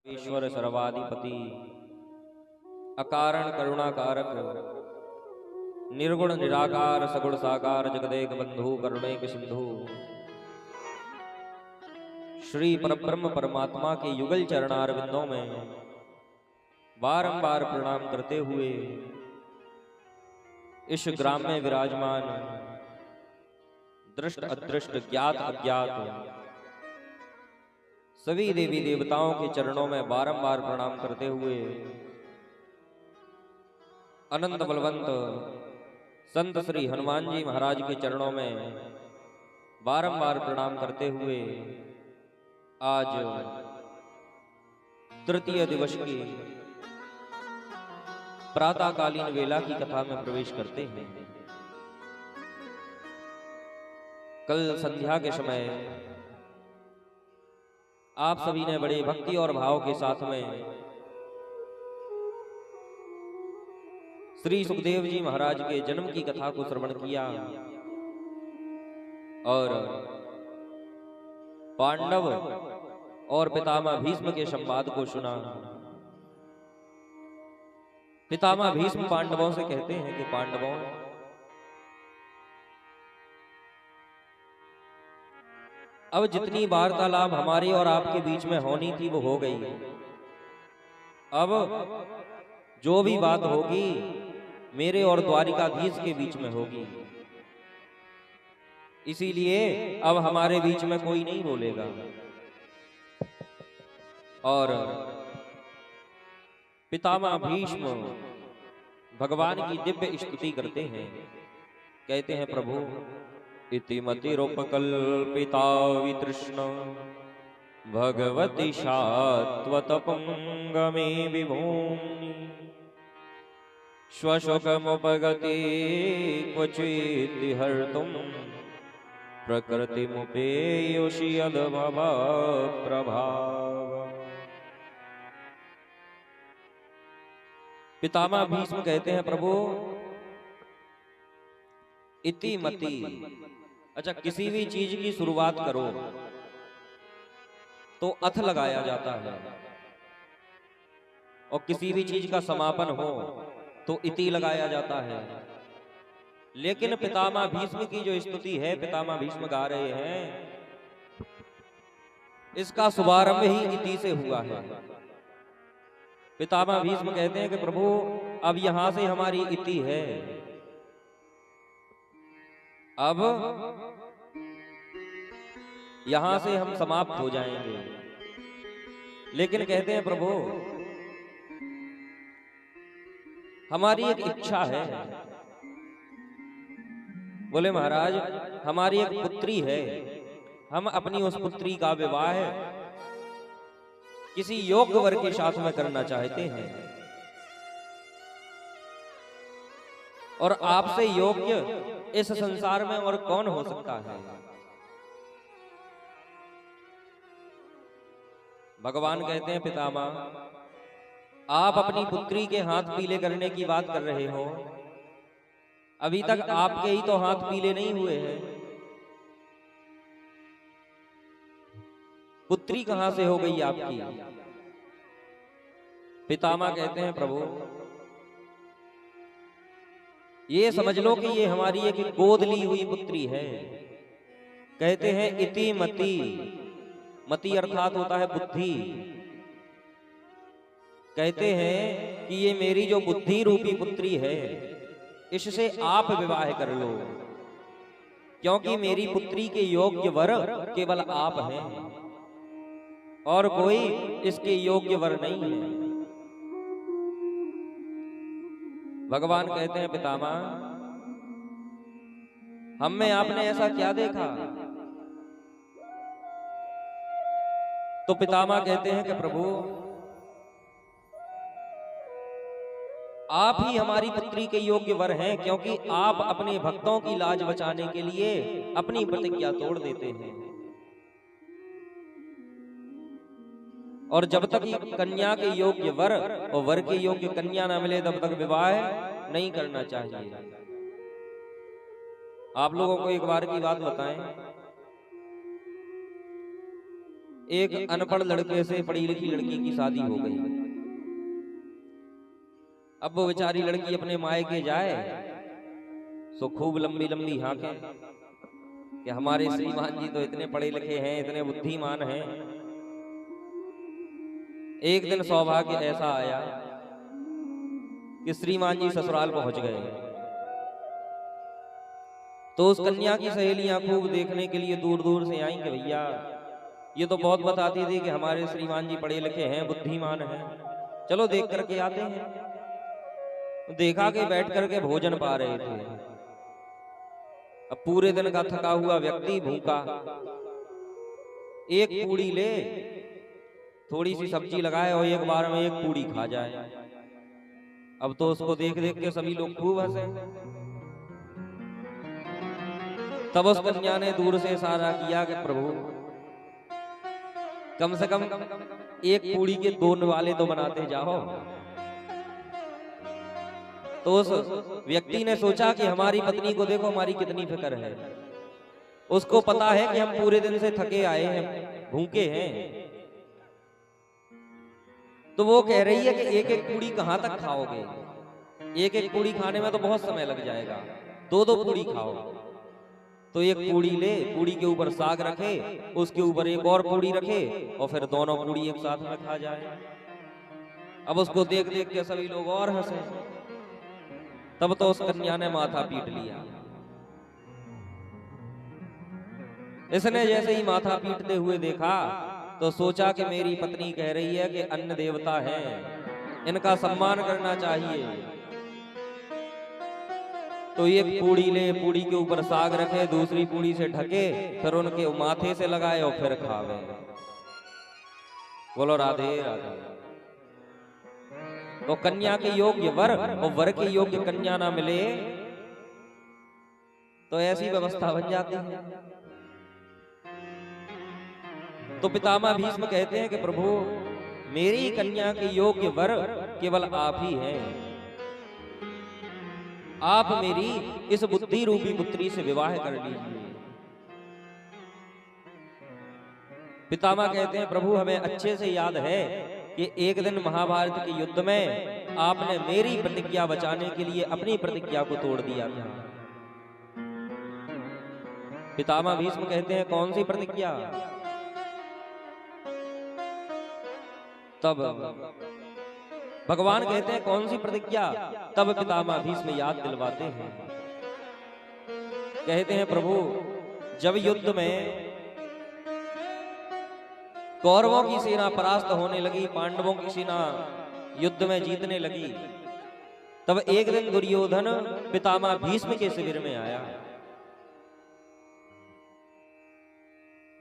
ईश्वर सर्वाधिपति अकारण करुणाकारक निर्गुण निराकार सगुण साकार जगदेक बंधु करुणैक सिंधु श्री परब्रह्म परमात्मा के युगल चरणार बिंदों में बारंबार प्रणाम करते हुए इस ग्राम में विराजमान दृष्ट अदृष्ट ज्ञात अज्ञात सभी देवी देवताओं के चरणों में बारंबार प्रणाम करते हुए अनंत बलवंत संत श्री हनुमान जी महाराज के चरणों में बारंबार प्रणाम करते हुए आज तृतीय दिवस की प्रातःकालीन वेला की कथा में प्रवेश करते हैं। कल संध्या के समय आप सभी ने बड़े भक्ति और भाव के साथ में श्री सुखदेव जी महाराज के जन्म की कथा को श्रवण किया और पांडव और पितामह भीष्म के संवाद को सुना। पितामह भीष्म पांडवों से कहते हैं कि पांडवों, अब जितनी वार्तालाप हमारी और आपके बीच में होनी थी वो हो गई। अब जो भी बात होगी मेरे और द्वारिकाधीश के बीच में होगी, इसीलिए अब हमारे बीच में कोई नहीं बोलेगा। और पितामह भीष्म भगवान की दिव्य स्तुति करते हैं, कहते हैं प्रभु इति मतिरुपकल्पिता वितृष्ण भगवती शात्वतपंगमे विभूमि श्वशोकमुपगते क्वचित् हर्तुं प्रकृतिमुपेयोषि यद्भव प्रभाव। पितामह भीष्म कहते हैं प्रभु इति मति, अच्छा किसी भी चीज की शुरुआत करो तो अथ लगाया जाता है और किसी भी चीज का समापन हो तो इति लगाया जाता है। लेकिन पितामह भीष्म की जो स्तुति है पितामह भीष्म गा रहे हैं, इसका शुभारंभ ही इति से हुआ है। पितामह भीष्म कहते हैं कि प्रभु अब यहां से हमारी इति है, अब यहां से हम समाप्त हो जाएंगे। लेकिन कहते हैं प्रभु हमारी एक इच्छा है। बोले महाराज हमारी एक पुत्री है, हम अपनी उस पुत्री का विवाह किसी योग्य वर के साथ में करना चाहते हैं और आपसे योग्य इस संसार में और कौन हो सकता है। भगवान कहते हैं पितामह आप अपनी पुत्री के हाथ पीले करने की बात कर रहे हो, अभी तक आपके ही तो हाथ पीले नहीं हुए हैं, पुत्री कहां से हो गई आपकी। पितामह कहते हैं प्रभु ये समझ लो कि ये हमारी एक गोद ली हुई पुत्री है। कहते हैं इति मति, मति अर्थात होता है बुद्धि। कहते हैं कि ये मेरी जो बुद्धि रूपी पुत्री है इससे आप विवाह कर लो, क्योंकि मेरी पुत्री के योग्य वर केवल आप हैं और कोई इसके योग्य वर नहीं है। भगवान कहते हैं पितामह हम में आपने ऐसा क्या देखा। तो पितामह कहते हैं कि प्रभु आप ही हमारी पुत्री के योग्य वर हैं, क्योंकि आप अपने भक्तों की लाज बचाने के लिए अपनी प्रतिज्ञा तोड़ देते हैं और जब तक कन्या के योग्य वर और वर के योग्य कन्या ना मिले तब तक विवाह नहीं करना चाहिए। आप लोगों को एक बार की बात बताएं, एक अनपढ़ लड़के से पढ़ी लिखी लड़की की शादी हो गई। अब वो बेचारी लड़की अपने मायके जाए सो खूब लंबी लंबी हाँके कि हमारे श्रीमान जी तो इतने पढ़े लिखे हैं, इतने बुद्धिमान हैं। एक दिन सौभाग्य ऐसा आया कि श्रीमान जी ससुराल पहुंच गए, तो उस कन्या की सहेलियां खूब देखने के लिए दूर दूर से आई कि भैया ये तो बहुत बताती थी कि हमारे श्रीमान जी पढ़े लिखे हैं, बुद्धिमान हैं, चलो देख करके आते हैं। देखा कि बैठ करके भोजन पा रहे थे। अब पूरे दिन का थका हुआ व्यक्ति भूखा एक पूड़ी ले, थोड़ी सी सब्जी लगाए और एक बार में एक पूड़ी खा जाए। अब तो उसको देख देख के सभी लोग खूब हंसे। तब उस कन्या ने दूर से इशारा किया कि प्रभु कम से कम एक पूड़ी के दो वाले तो बनाते जाओ। तो उस व्यक्ति ने सोचा कि हमारी पत्नी को देखो हमारी कितनी फिक्र है, उसको पता है कि हम पूरे दिन से थके आए हैं, भूखे हैं, तो वो कह रही है कि एक एक पूड़ी कहां तक खाओगे, एक एक पूड़ी खाने में तो बहुत समय लग जाएगा, दो दो पूड़ी खाओ। तो एक पूड़ी ले, पूड़ी के ऊपर साग रखे, उसके ऊपर एक और पूड़ी रखे और फिर दोनों पूड़ी एक साथ में खा जाए। अब उसको देख देख के सभी लोग और हंसे। तब तो उस कन्या ने माथा पीट लिया। इसने जैसे ही माथा पीटते हुए देखा तो सोचा कि मेरी पत्नी कह रही है कि अन्न देवता है, इनका सम्मान करना चाहिए। तो एक पूड़ी ले, पूड़ी के ऊपर साग रखे, दूसरी पूड़ी से ढके, फिर उनके माथे से लगाए और फिर खावे। बोलो राधे राधे। तो कन्या के योग्य वर और वर के योग्य कन्या ना मिले तो ऐसी व्यवस्था बन जाती है। तो पितामह भीष्म कहते हैं कि प्रभु मेरी कन्या के योग्य वर केवल आप ही हैं, आप मेरी इस बुद्धि रूपी पुत्री से विवाह कर लीजिए। पितामह कहते हैं प्रभु हमें अच्छे से याद है कि एक दिन महाभारत के युद्ध में आपने मेरी प्रतिज्ञा बचाने के लिए अपनी प्रतिज्ञा को तोड़ दिया था। पितामह भीष्म कहते हैं कौन सी प्रतिज्ञा? तब भगवान कहते हैं कौन सी प्रतिज्ञा? तब पितामह भीष्म याद दिलवाते हैं, कहते हैं प्रभु जब युद्ध में कौरवों की सेना परास्त होने लगी, पांडवों की सेना युद्ध में जीतने लगी, तब एक दिन दुर्योधन पितामह भीष्म के शिविर में आया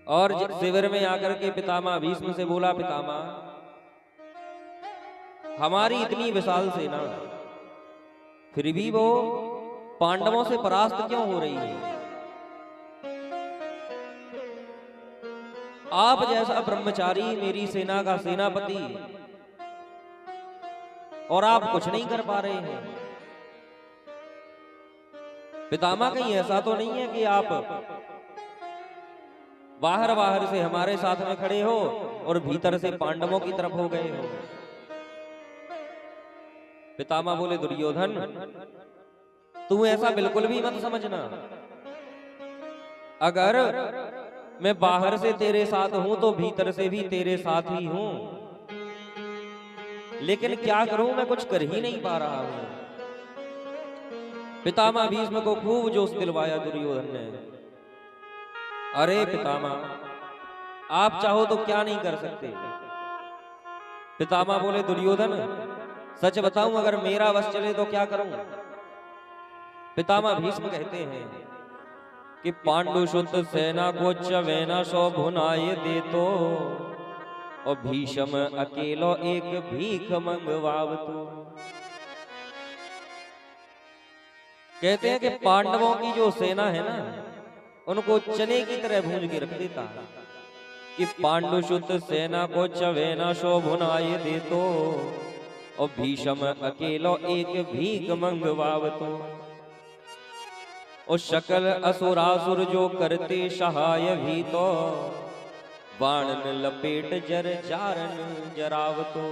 और शिविर में आकर के पितामह भीष्म से बोला पितामह हमारी इतनी विशाल सेना फिर भी वो पांडवों से परास्त क्यों हो रही है? आप जैसा ब्रह्मचारी मेरी सेना का सेनापति और आप कुछ नहीं कर पा रहे हैं। पितामह कहीं ऐसा तो नहीं है कि आप बाहर बाहर से हमारे साथ में खड़े हो और भीतर से पांडवों की तरफ हो गए हो? पितामह बोले दुर्योधन तू ऐसा बिल्कुल भी मत समझना, अगर मैं बाहर से तेरे साथ हूं तो भीतर से भी तेरे साथ ही हूं, लेकिन क्या करूं मैं कुछ कर ही नहीं पा रहा हूं। पितामह भीष्म को खूब जोश दिलवाया दुर्योधन ने। अरे पितामह आप चाहो तो क्या नहीं कर सकते? पितामह बोले दुर्योधन सच बताऊं अगर मेरा वश चले तो क्या करूं? पितामह भीष्म कहते हैं कि पांडु शुद्ध सेना को चवेना सो भुनाए दे तो और भीष्म अकेलो एक भीख मंगवाव तो। कहते हैं कि पांडवों की जो सेना है ना उनको चने की तरह भूंज के रख देता कि पांडु शुद्ध सेना को चवेना सो भुनाए दे तो और भीष्म अकेलो एक भीख मंगवाव तो। और सकल असुरासुर जो करते सहाय भी तो बाणन लपेट जर चारन जरावतो।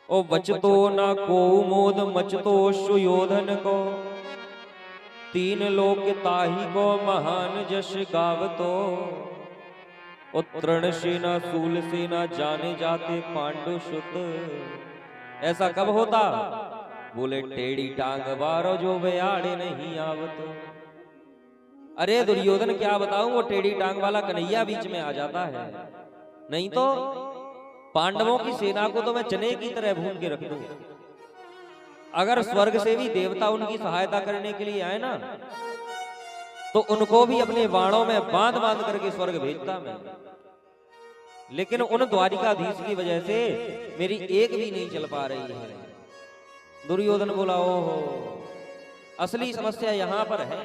ओ बचतो न को मोद मचतो सुयोधन को, तीन लोक ताही को महान जश गावतो। ओ तृण सेना सूल सेना जाने जाते पांडु सुत। ऐसा कब होता? बोले टेढ़ी टांग बारो जो बयाड़े नहीं आवतो। अरे दुर्योधन क्या बताऊं, वो टेढ़ी टांग वाला कन्हैया बीच में आ जाता है, नहीं तो पांडवों की सेना को तो मैं चने की तरह भून के रख दूं। अगर स्वर्ग से भी देवता उनकी सहायता करने के लिए आए ना, तो उनको भी अपने बाणों में बांध बांध करके स्वर्ग भेजता मैं। लेकिन उन द्वारिकाधीश की वजह से मेरी एक भी नहीं चल पा रही है। दुर्योधन बोला ओहो, असली समस्या यहां पर है।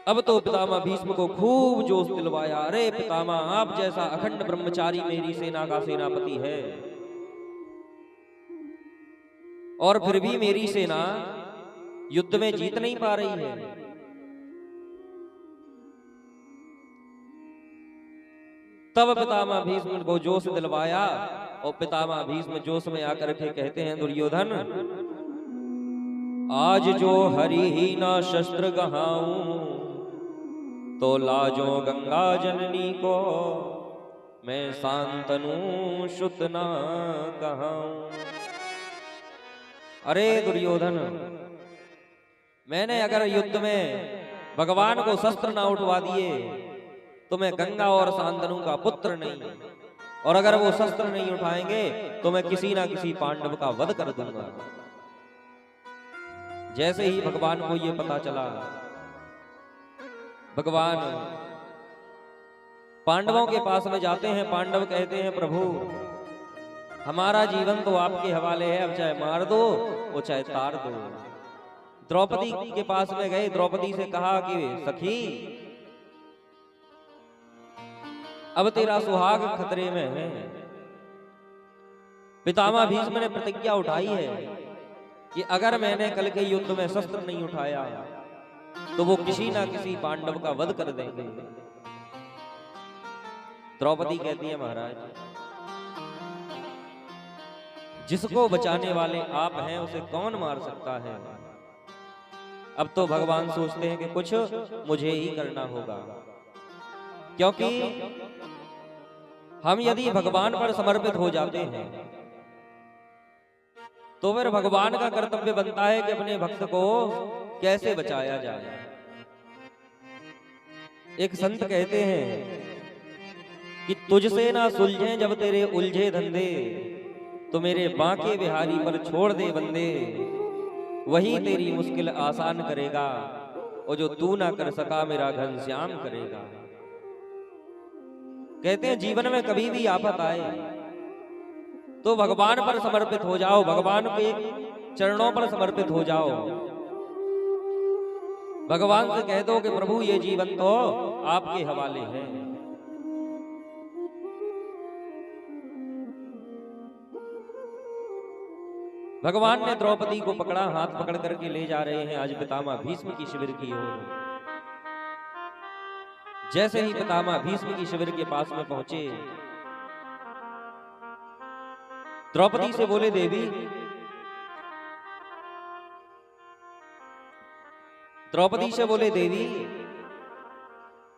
अब तो पितामह भीष्म को खूब जोश दिलवाया। अरे पितामह, आप जैसा अखंड ब्रह्मचारी मेरी सेना का सेनापति है, और फिर भी मेरी सेना युद्ध में जीत नहीं पा रही है। तब पितामह भीष्म को जोश दिलवाया, और पितामह भीष्म जोश में आकर के कहते हैं दुर्योधन, आज जो हरि ही ना शस्त्र गहाऊं, तो लाजो गंगा जननी को मैं शांतनु सुत ना कहाऊं। अरे दुर्योधन, मैंने अगर युद्ध में भगवान को शस्त्र ना उठवा दिए तो मैं गंगा और शांतनु का पुत्र नहीं, और अगर वो शस्त्र नहीं उठाएंगे तो मैं किसी ना किसी पांडव का वध कर दूंगा। जैसे ही भगवान को ये पता चला, भगवान पांडवों के पास में जाते हैं। पांडव कहते हैं प्रभु, हमारा जीवन तो आपके हवाले है, अब चाहे मार दो वो चाहे तार दो। द्रौपदी के पास में गए, द्रौपदी से कहा कि सखी, अब तेरा सुहाग खतरे में है। पितामह भीष्म ने प्रतिज्ञा उठाई है कि अगर मैंने कल के युद्ध में शस्त्र नहीं उठाया तो वो किसी ना किसी पांडव का वध कर देंगे। द्रौपदी कहती है, महाराज, जिसको बचाने वाले आप हैं उसे कौन मार सकता है। अब तो भगवान सोचते हैं कि कुछ मुझे ही करना होगा, क्योंकि हम यदि भगवान पर समर्पित हो जाते हैं तो फिर भगवान का कर्तव्य बनता है कि अपने भक्त को कैसे बचाया जाए। एक संत कहते हैं कि तुझसे ना सुलझे जब तेरे उलझे धंधे, तो मेरे बांके बिहारी पर छोड़ दे बंदे, वही तेरी मुश्किल आसान करेगा, और जो तू ना कर सका मेरा घनश्याम करेगा। कहते हैं जीवन में कभी भी आफत आए तो भगवान पर समर्पित हो जाओ, भगवान के चरणों पर समर्पित हो जाओ। भगवान से कह दो कि प्रभु ये जीवन तो आपके हवाले है। भगवान ने द्रौपदी को पकड़ा, हाथ पकड़ करके ले जा रहे हैं आज पितामह भीष्म की शिविर की ओर। जैसे ही पितामह भीष्म की शिविर के पास में पहुंचे, द्रौपदी से बोले, देवी, द्रौपदी से बोले, देवी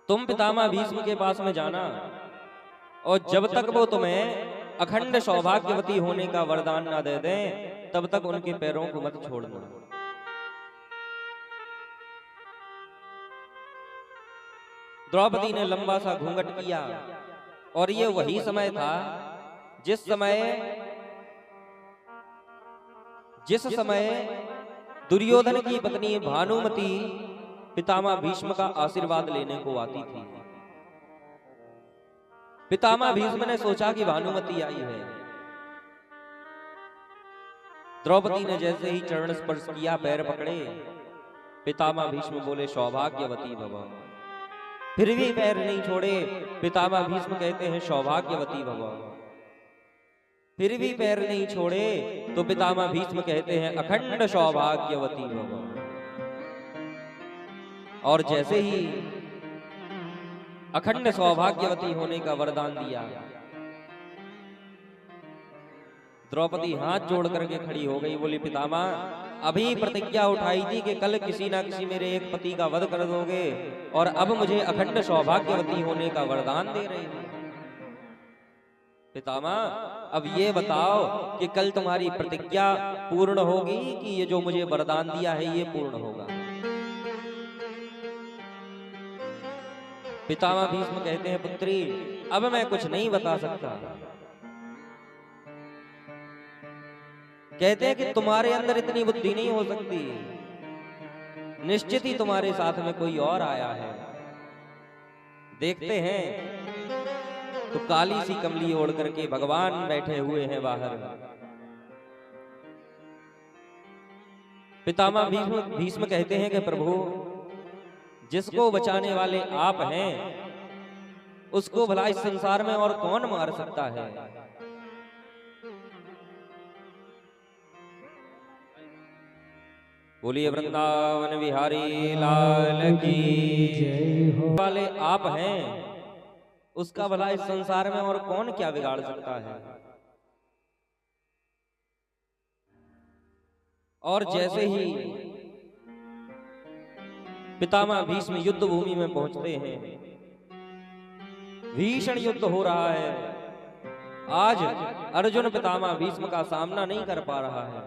तुम पितामह भीष्म के पास में जाना, और जब तक वो तुम्हें अखंड सौभाग्यवती होने का वरदान ना दे दें तब तक उनके पैरों को मत छोड़ना। द्रौपदी ने लंबा सा घूंघट किया, और ये वही समय था जिस समय दुर्योधन की पत्नी भानुमति पितामह भीष्म का आशीर्वाद लेने को आती थी। पितामह भीष्म ने सोचा कि भानुमति आई है। द्रौपदी ने जैसे ही चरण स्पर्श किया, पैर पकड़े, पितामह भीष्म बोले, सौभाग्यवती भव। फिर भी पैर नहीं छोड़े, पितामह भीष्म कहते हैं, सौभाग्यवती भव। फिर भी पैर नहीं छोड़े तो पितामह भीष्म कहते हैं, अखंड सौभाग्यवती भव। और जैसे ही अखंड सौभाग्यवती होने का वरदान दिया। द्रौपदी हाथ जोड़ करके खड़ी हो गई, बोली पितामह अभी प्रतिज्ञा उठाई थी कि कल किसी ना किसी मेरे एक पति का वध कर दोगे और अब मुझे अखंड सौभाग्यवती होने का वरदान दे रहे हो। पितामह अब ये बताओ कि कल तुम्हारी प्रतिज्ञा पूर्ण होगी कि ये जो मुझे वरदान दिया है ये पूर्ण होगा। पितामह भीष्म कहते हैं पुत्री अब मैं कुछ नहीं बता सकता। कहते हैं कि तुम्हारे अंदर इतनी बुद्धि नहीं हो सकती, निश्चित ही तुम्हारे साथ में कोई और आया है। देखते हैं तो काली सी कमली ओढ़ करके भगवान बैठे हुए हैं बाहर। पितामह भीष्म कहते हैं कि प्रभु जिसको बचाने वाले आप हैं उसको भला इस संसार में और कौन मार सकता है। बोलिए वृंदावन बिहारी लाल की जय। वाले आप हैं उसका भला इस संसार में और कौन क्या बिगाड़ सकता है। और जैसे ही पितामह भीष्म युद्ध भूमि में पहुंचते हैं, भीषण युद्ध हो रहा है। आज अर्जुन पितामह भीष्म का सामना नहीं कर पा रहा है,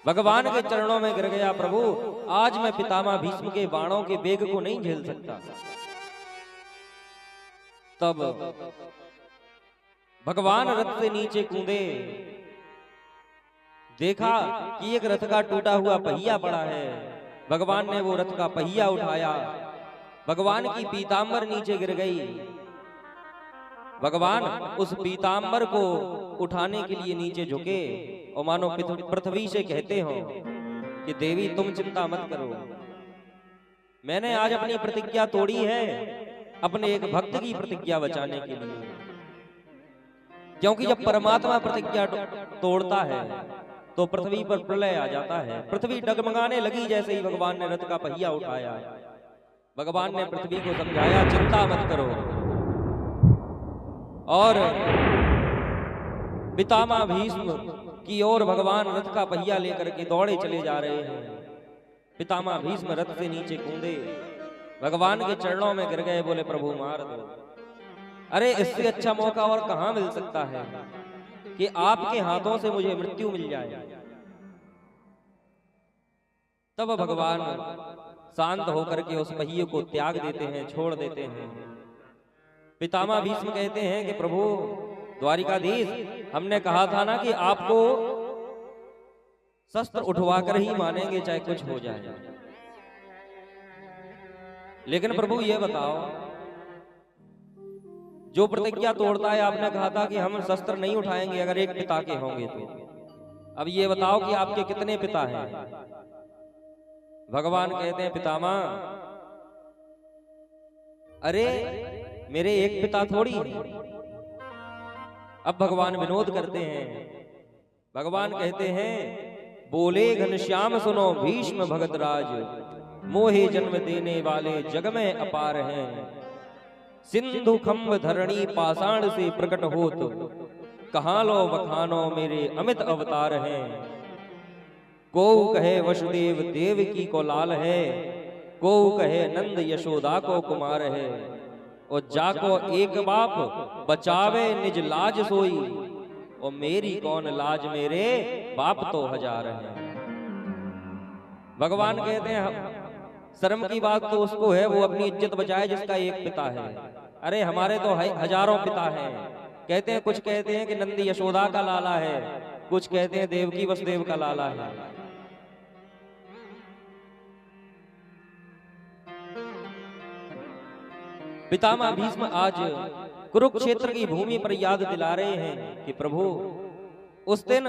भगवान के चरणों में गिर गया, प्रभु आज मैं पितामह भीष्म के बाणों के वेग को नहीं झेल सकता। तब भगवान रथ से नीचे कूदे, देखा कि एक रथ का टूटा हुआ पहिया पड़ा है। भगवान ने वो रथ का पहिया उठाया, भगवान की पीतांबर नीचे गिर गई। भगवान उस पीतांबर को उठाने के लिए नीचे झुके और मानो पृथ्वी से कहते हो कि देवी तुम चिंता मत करो, मैंने आज अपनी प्रतिज्ञा तोड़ी है अपने एक भक्त की प्रतिज्ञा बचाने के लिए। क्योंकि जब परमात्मा प्रतिज्ञा तोड़ता है तो पृथ्वी पर प्रलय आ जाता है। पृथ्वी डगमगाने लगी जैसे ही भगवान ने रथ का पहिया उठाया। भगवान ने पृथ्वी को समझाया चिंता मत करो, और पितामह भीष्म की ओर भगवान रथ का पहिया लेकर के दौड़े चले जा रहे हैं। पितामह भीष्म रथ से नीचे कूदे, भगवान के चरणों में गिर गए, बोले प्रभु मार दो। अरे इससे अच्छा मौका और कहां मिल सकता है कि आपके हाथों से मुझे मृत्यु मिल जाए। तब भगवान शांत होकर के उस पहिए को त्याग देते हैं, छोड़ देते हैं। पितामह भीष्म कहते हैं कि प्रभु द्वारिकाधीश, हमने कहा था ना कि आपको शस्त्र उठवाकर ही मानेंगे चाहे कुछ हो जाए। लेकिन प्रभु ये बताओ, जो प्रतिज्ञा तोड़ता है, आपने कहा था कि हम शस्त्र नहीं उठाएंगे अगर एक पिता के होंगे तो। अब ये बताओ कि आपके कितने पिता हैं। भगवान कहते हैं पितामह, अरे मेरे एक पिता थोड़ी है। अब भगवान विनोद करते हैं। भगवान कहते हैं, बोले घनश्याम सुनो भीष्म भगत राज, मोहे जन्म देने वाले जग में अपार हैं। सिंधु खंभ धरणी पाषाण से प्रकट होत, कहाँ लो बखानो मेरे अमित अवतार हैं। को कहे वसुदेव देवकी को लाल है, को कहे नंद यशोदा को कुमार है। और जाको एक बाप बचावे निज लाज सोई, और मेरी कौन लाज मेरे बाप तो हजार है। भगवान कहते हैं शर्म की बात तो उसको है वो अपनी इज्जत बचाए जिसका एक पिता है। अरे हमारे तो हजारों पिता हैं। कहते हैं, कुछ कहते हैं कि नंदी यशोदा का लाला है, कुछ कहते हैं देवकी वसुदेव का लाला है। पितामह भीष्म आज कुरुक्षेत्र की भूमि पर याद दिला रहे हैं कि प्रभु उस दिन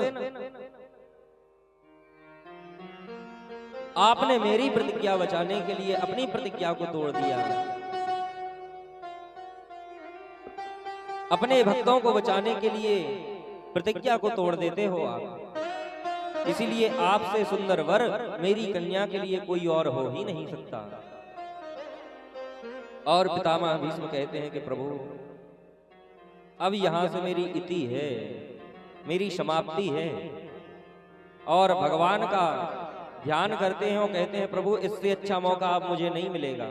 आपने मेरी प्रतिज्ञा बचाने के लिए अपनी प्रतिज्ञा को तोड़ दिया, अपने भक्तों को बचाने के लिए प्रतिज्ञा को तोड़ देते हो आप। इसीलिए आपसे सुंदर वर मेरी कन्या के लिए कोई और हो ही नहीं सकता। और पितामह भीष्म कहते हैं कि प्रभु अब यहां से मेरी इति है, मेरी समाप्ति है। और भगवान का ध्यान करते हैं और कहते हैं प्रभु इससे अच्छा मौका अब मुझे नहीं मिलेगा।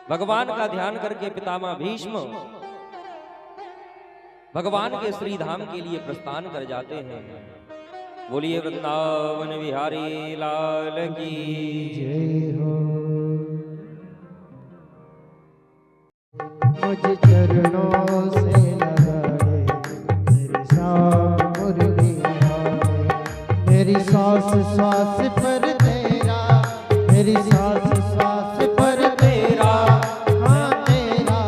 भगवान का ध्यान करके पितामह भीष्म भगवान के श्री धाम के लिए प्रस्थान कर जाते हैं। बोलिए वृंदावन बिहारी लाल की जय हो। मुझ चरणों से लगा ले मेरे श्याम मुरली वाले, मेरी सांस सांस पर तेरा, मेरी सांस सांस पर तेरा, हाँ तेरा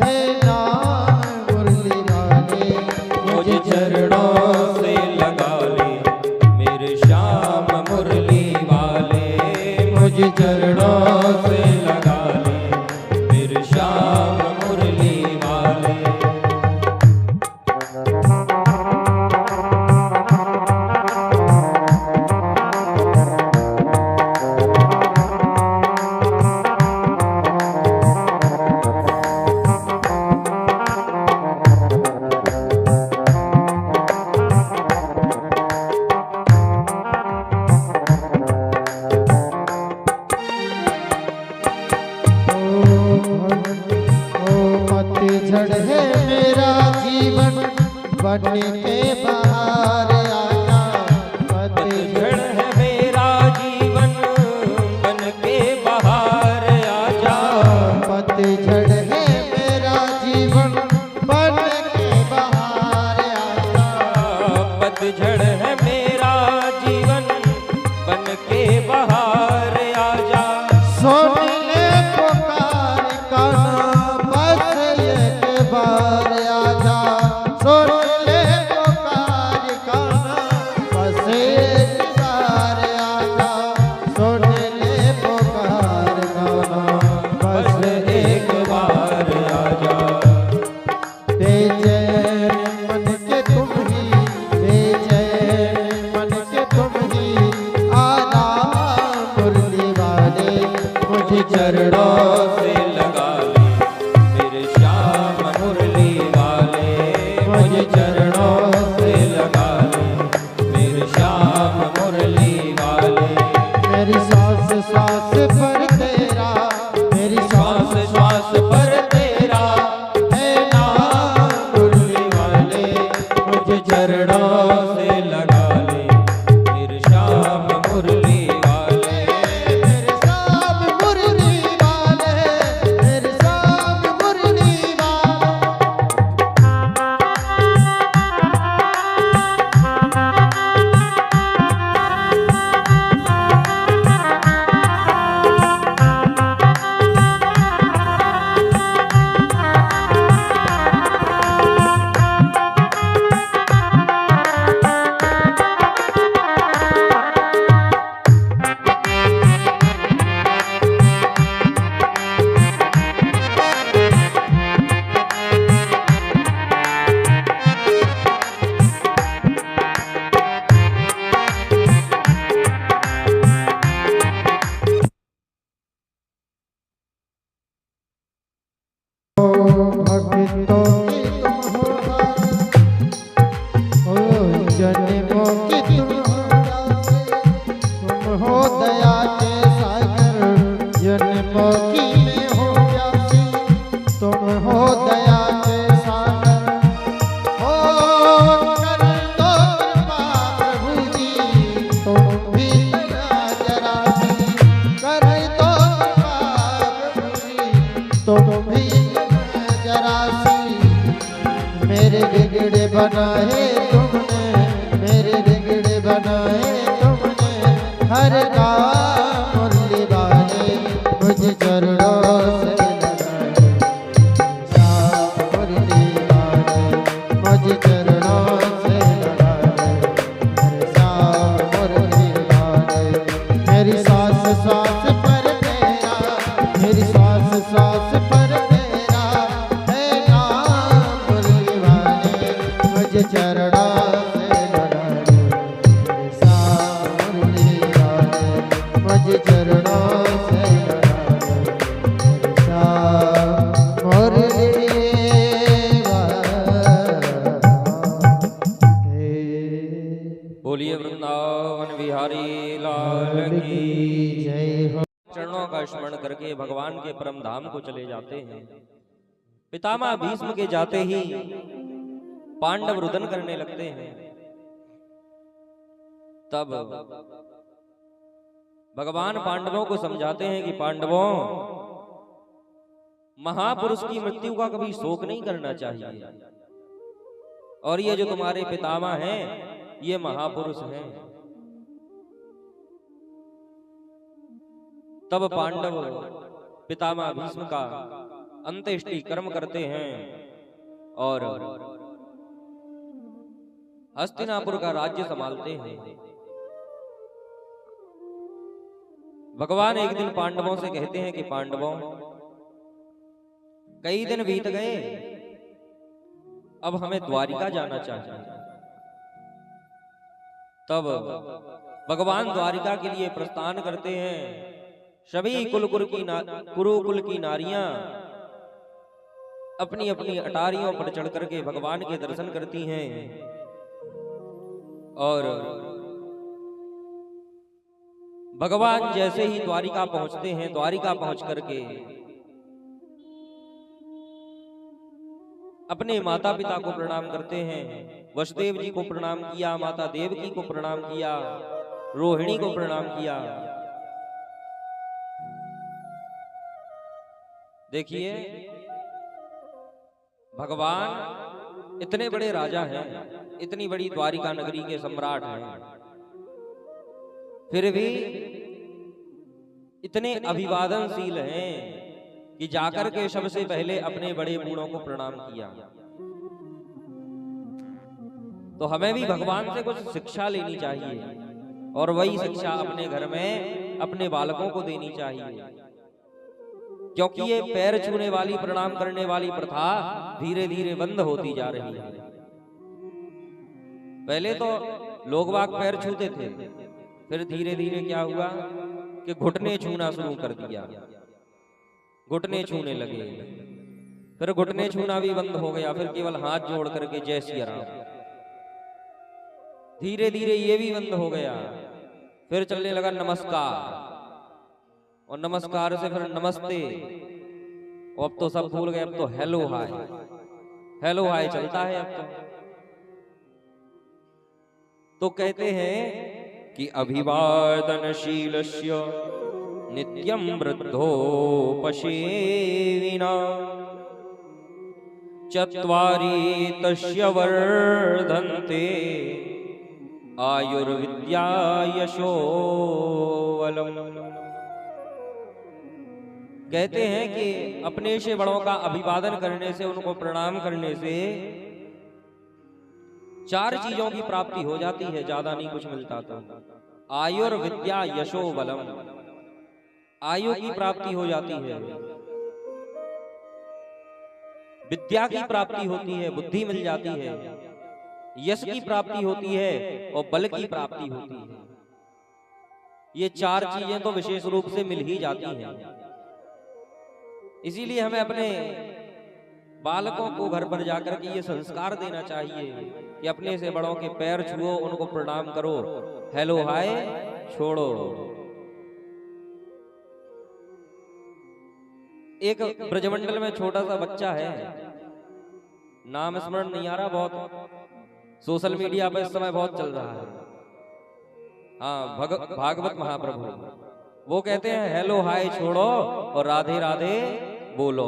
है नाम मुरली वाले। मुझ चरणों से लगा ले मेरे श्याम मुरली वाले, मुझ चरणों से लगा ले मेरे श्याम मुरली वाले। पतझड़ है मेरा जीवन बनने के बाहर आया, पतझड़ है मेरा जीवन बन के बाहर आजा। पतझड़ है मेरा जीवन बन के बाहर आया, पतझड़ है मेरा जीवन बन के बाहर आजा। सुन ले पुकार का बस एक बार आजा, सुन ले पुकार का बस एक बार आजा, सुन ले पुकार का बस एक बार आजा। बेचैन मन के तुम ही, बेचैन मन के तुम ही, आराम मुरली वाले। मुझे चरणों से लगा ले मेरे श्याम मुरली वाले, मुझे चरणों से लगा ले मेरे श्याम मुरली वाले। मेरी सांस सांस पर तेरा, मेरी श्वास श्वास पर तेरा है नाम मुरली वाले। मुझे चरणों से लगा ले मेरे श्याम मुरली वाले। मेरे श्याम मुरली वाले, मेरे श्याम मुरली वाले। भक्तों की तुम हो जन्मों की तुम हो दया के सागर, जन्मों की मैं हो प्यासी, तुम हो दया के सागर। हो कर दो कृपा प्रभु जी, तुम भी जरा सी कर दो कृपा प्रभु जी, तुम भी जरा सी। मेरे बिगड़े बनाए तुमने, मेरे बिगड़े बनाए तुमने, हर काम मुरली वाले। मुझे चरणों से लगाए श्याम मुरली वाले, मुझे चरणों से लगाए श्याम मुरली वाले। मेरी सांस सांस पर तेरा, मेरी सांस सांस पर तेरा है नाम मुरली वाले। मुझे चरणों से लगाए श्याम मुरली वाले, मुझे चरणों से स्मरण करके भगवान के परम धाम को चले जाते हैं। पितामह भीष्म के जाते ही पांडव रुदन करने लगते हैं। तब भगवान पांडवों को समझाते हैं कि पांडवों, महापुरुष की मृत्यु का कभी शोक नहीं करना चाहिए, और ये जो तुम्हारे पितामह हैं ये महापुरुष हैं। तब पांडव पितामह भीष्म का अंत्येष्टि कर्म करते हैं और हस्तिनापुर का राज्य संभालते हैं। भगवान एक दिन पांडवों से कहते हैं कि पांडवों, कई दिन बीत गए, अब हमें द्वारिका जाना चाहिए। तब भगवान द्वारिका के लिए प्रस्थान करते हैं। सभी कुरुकुल की नारियां अपनी अपनी अटारियों पर चढ़ करके भगवान के दर्शन करती हैं और भगवान जैसे ही द्वारिका पहुंचते हैं, द्वारिका पहुंच करके अपने माता पिता को प्रणाम करते हैं। वसुदेव जी को प्रणाम किया, माता देवकी को प्रणाम किया, रोहिणी को प्रणाम किया। देखिए, भगवान इतने बड़े राजा हैं, इतनी बड़ी द्वारिका नगरी के सम्राट हैं, फिर भी इतने अभिवादनशील हैं कि जाकर के सबसे पहले अपने बड़े बूढ़ों को प्रणाम किया। तो हमें भी भगवान से कुछ शिक्षा लेनी चाहिए और वही शिक्षा अपने घर में अपने बालकों को देनी चाहिए, क्योंकि ये पैर छूने वाली, प्रणाम करने वाली प्रथा धीरे धीरे बंद होती जा रही है। पहले तो लोग बाग पैर छूते थे, फिर धीरे धीरे क्या हुआ कि घुटने छूना शुरू कर दिया, घुटने छूने लगे, फिर घुटने छूना भी बंद हो गया, फिर केवल हाथ जोड़ करके जय सिया राम, धीरे धीरे ये भी बंद हो गया। फिर चलने लगा नमस्कार, और नमस्कार से फिर नमस्ते, और अब तो सब भूल गए, अब तो हेलो हाय, हेलो हाय चलता है अब तो कहते हैं कि अभिवादनशीलस्य नित्यं वृद्धोपसेविना चत्वारि तस्य वर्धन्ते आयुर्विद्या यशोवलम्। कहते हैं कि अपने से बड़ों का अभिवादन करने से, उनको प्रणाम करने से 4 चीजों की प्राप्ति हो जाती है, ज्यादा नहीं कुछ मिलता था। आयुर्विद्या यशो बलम, आयु की प्राप्ति हो जाती है, विद्या की प्राप्ति होती है, बुद्धि मिल जाती है, यश की प्राप्ति होती है और बल की प्राप्ति होती है। ये 4 चीजें तो विशेष रूप से मिल ही जाती हैं। इसीलिए हमें अपने बालकों को घर पर जाकर के ये संस्कार देना चाहिए कि अपने से बड़ों के पैर छुओ, उनको प्रणाम करो, हेलो हाय छोड़ो। एक ब्रजमंडल में छोटा सा बच्चा है, नाम स्मरण नहीं आ रहा, बहुत सोशल मीडिया पर इस समय बहुत चल रहा है। हाँ, भागवत महाप्रभु, वो कहते हैं हेलो हाय छोड़ो और राधे राधे बोलो।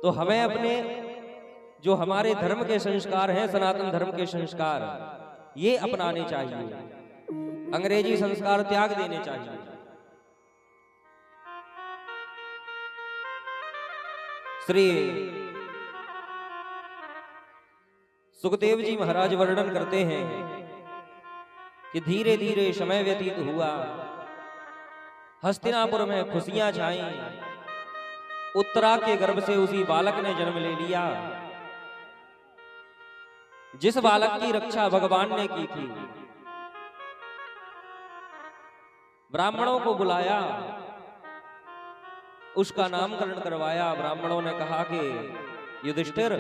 तो हमें अपने जो हमारे धर्म के संस्कार हैं, सनातन धर्म के संस्कार, ये अपनाने चाहिए, अंग्रेजी संस्कार त्याग देने चाहिए। श्री सुखदेव जी महाराज वर्णन करते हैं कि धीरे धीरे समय व्यतीत हुआ, हस्तिनापुर में खुशियां छाई, उत्तरा के गर्भ से उसी बालक ने जन्म ले लिया जिस बालक की रक्षा भगवान ने की थी। ब्राह्मणों को बुलाया, उसका नामकरण करवाया। ब्राह्मणों ने कहा कि युधिष्ठिर,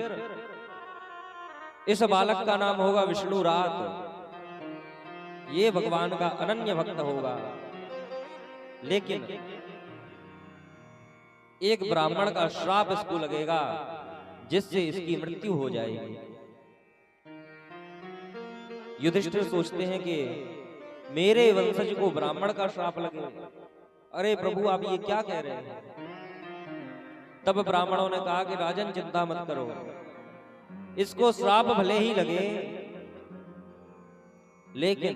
इस बालक का नाम होगा विष्णु रात, ये भगवान का अनन्य भक्त होगा। लेकिन एक ब्राह्मण का श्राप इसको लगेगा जिससे इसकी मृत्यु हो जाएगी। युधिष्ठिर सोचते हैं कि मेरे वंशज को ब्राह्मण का श्राप लगे। अरे प्रभु, आप ये क्या कह रहे हैं? तब ब्राह्मणों ने कहा कि राजन चिंता मत करो, इसको श्राप भले ही लगे, लेकिन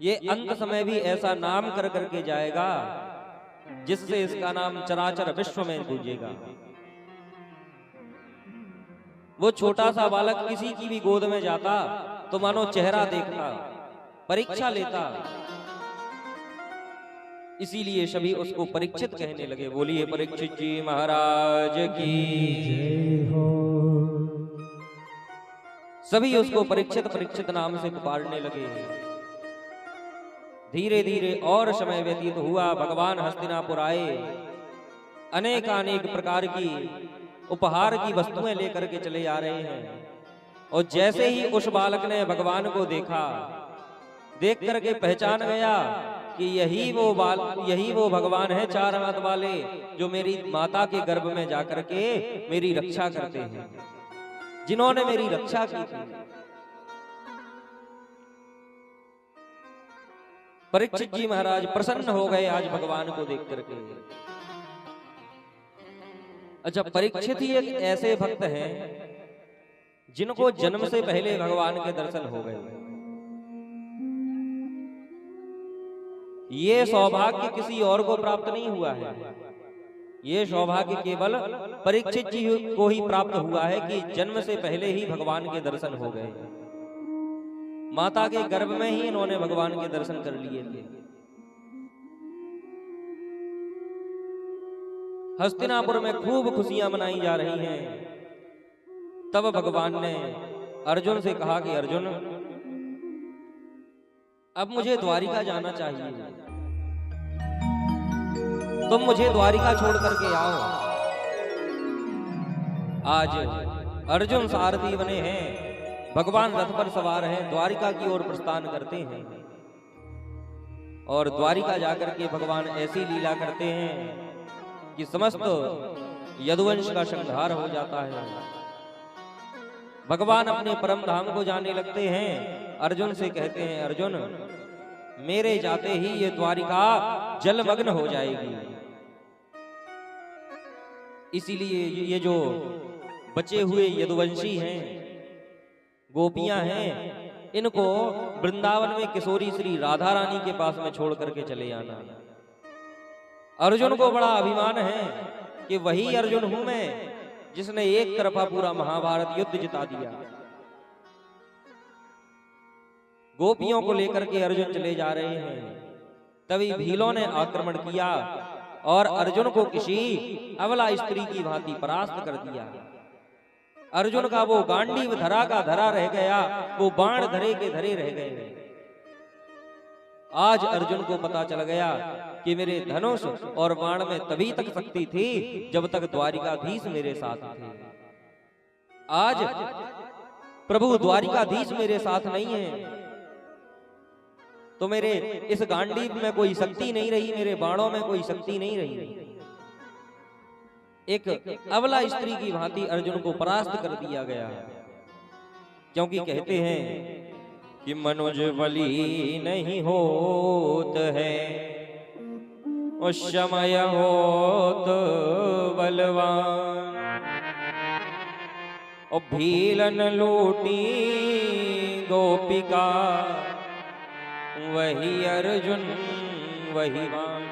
ये अंत समय भी ऐसा नाम कर करके जाएगा जिससे इसका नाम चराचर विश्व में गूंजेगा। वो छोटा सा बालक किसी की भी गोद में जाता तो मानो चेहरा देखता, परीक्षा लेता, इसीलिए सभी उसको परीक्षित कहने लगे। बोलिए परीक्षित जी महाराज की जय हो। सभी उसको परीक्षित परीक्षित नाम से पुकारने लगे। धीरे धीरे और समय व्यतीत हुआ। भगवान हस्तिनापुर आए, अनेक अनेक प्रकार की उपहार की वस्तुएं लेकर के चले आ रहे हैं। और जैसे ही उस बालक ने भगवान को देखा, देख करके पहचान गया कि यही वो भगवान है चार हाथ वाले, जो मेरी माता के गर्भ में जाकर के मेरी रक्षा करते हैं, जिन्होंने मेरी रक्षा की थी। परीक्षित जी महाराज प्रसन्न हो गए आज भगवान को देख करके। अच्छा, परीक्षित ही एक ऐसे भक्त हैं जिनको जन्म से पहले भगवान के दर्शन हो गए। ये सौभाग्य किसी और को प्राप्त नहीं हुआ है। ये सौभाग्य केवल परीक्षित जी को ही प्राप्त हुआ है कि जन्म से पहले ही भगवान के दर्शन हो गए। माता के गर्भ में ही इन्होंने भगवान के दर्शन कर लिए थे। हस्तिनापुर में खूब खुशियां मनाई जा रही हैं। तब भगवान ने अर्जुन से कहा कि अर्जुन, अब मुझे द्वारिका जाना चाहिए, तुम मुझे द्वारिका छोड़ करके आओ। आज अर्जुन सारथी बने हैं, भगवान रथ पर सवार हैं, द्वारिका की ओर प्रस्थान करते हैं। और द्वारिका जाकर के भगवान ऐसी लीला करते हैं कि समस्त यदुवंश का संहार हो जाता है। भगवान अपने परम धाम को जाने लगते हैं। अर्जुन से कहते हैं, अर्जुन, मेरे जाते ही ये द्वारिका जलमग्न हो जाएगी, इसीलिए ये जो बचे हुए यदुवंशी हैं, गोपियां हैं, इनको वृंदावन में किशोरी श्री राधा रानी के पास में छोड़ करके चले आना। अर्जुन को बड़ा अभिमान है कि वही अर्जुन हूं मैं जिसने एक तरफा पूरा महाभारत युद्ध जिता दिया। गोपियों को लेकर के अर्जुन चले जा रहे हैं। तभी भीलों ने आक्रमण किया और अर्जुन को किसी अबला स्त्री की भांति परास्त कर दिया। अर्जुन का वो गांडीव धरा का धरा रह गया, वो बाण धरे के धरे रह गए। आज अर्जुन को पता चल गया कि मेरे धनुष और बाण में तभी तक शक्ति थी जब तक द्वारिकाधीश मेरे साथ थे। आज प्रभु द्वारिकाधीश मेरे साथ नहीं है तो मेरे इस गांडीव में कोई शक्ति नहीं रही, मेरे बाणों में कोई शक्ति नहीं रही। एक अबला स्त्री की भांति अर्जुन को परास्त कर दिया गया। क्योंकि कहते हैं कि मनुज बली नहीं होत है, उस समय होत बलवान। और भीलन लूटी गोपिका, वही अर्जुन वही वान।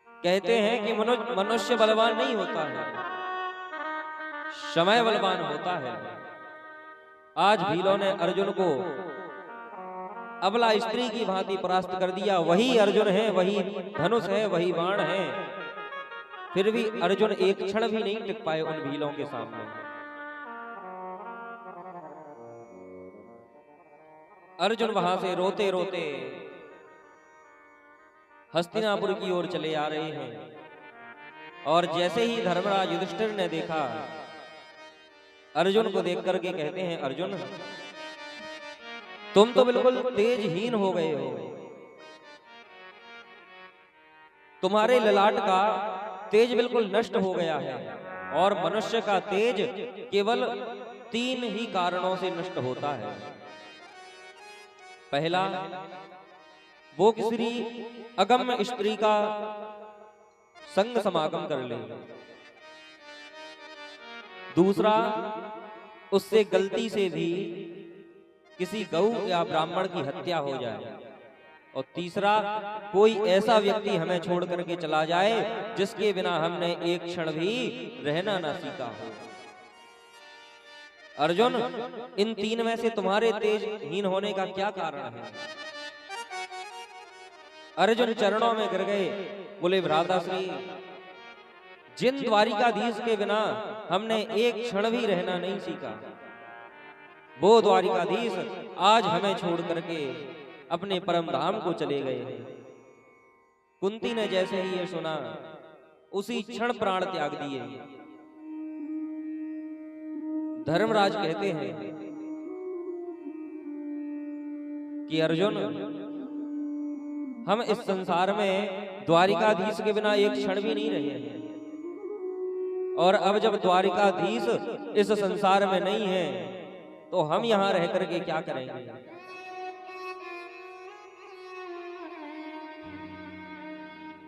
कहते हैं कि मनुष्य बलवान नहीं होता है, समय बलवान होता है। आज भीलों ने अर्जुन को अबला स्त्री की भांति परास्त कर दिया। वही अर्जुन है, वही धनुष है, वही बाण है। फिर भी अर्जुन एक क्षण भी नहीं टिक पाए उन भीलों के सामने। अर्जुन वहां से रोते रोते हस्तिनापुर की ओर चले आ रहे हैं। और जैसे ही धर्मराज युधिष्ठिर ने देखा, अर्जुन को देख करके कहते हैं, अर्जुन, तुम तो बिल्कुल तेजहीन हो गए हो। तुम्हारे ललाट का तेज बिल्कुल नष्ट हो गया है। और मनुष्य का तेज केवल 3 ही कारणों से नष्ट होता है। पहला, वो किसी अगम्य स्त्री का संग समागम कर ले। दूसरा, उससे गलती से भी किसी गौ या ब्राह्मण की हत्या हो जाए। और तीसरा, कोई ऐसा व्यक्ति हमें छोड़ करके चला जाए जिसके बिना हमने एक क्षण भी रहना ना सीखा हो। अर्जुन, इन 3 में से तुम्हारे तेजहीन होने का क्या कारण है? अर्जुन चरणों में गिर गए, बोले भ्राताश्री, जिन द्वारिकाधीश के बिना हमने एक क्षण भी रहना नहीं सीखा, वो द्वारिकाधीश आज हमें छोड़ करके अपने परम धाम को चले गए हैं। कुंती ने जैसे ही ये सुना, उसी क्षण प्राण त्याग दिए। धर्मराज कहते हैं कि अर्जुन, हम इस संसार में द्वारिकाधीश के बिना एक क्षण भी नहीं रहे हैं। और अब जब द्वारिकाधीश इस संसार में नहीं है, तो हम यहां रह करके क्या करेंगे?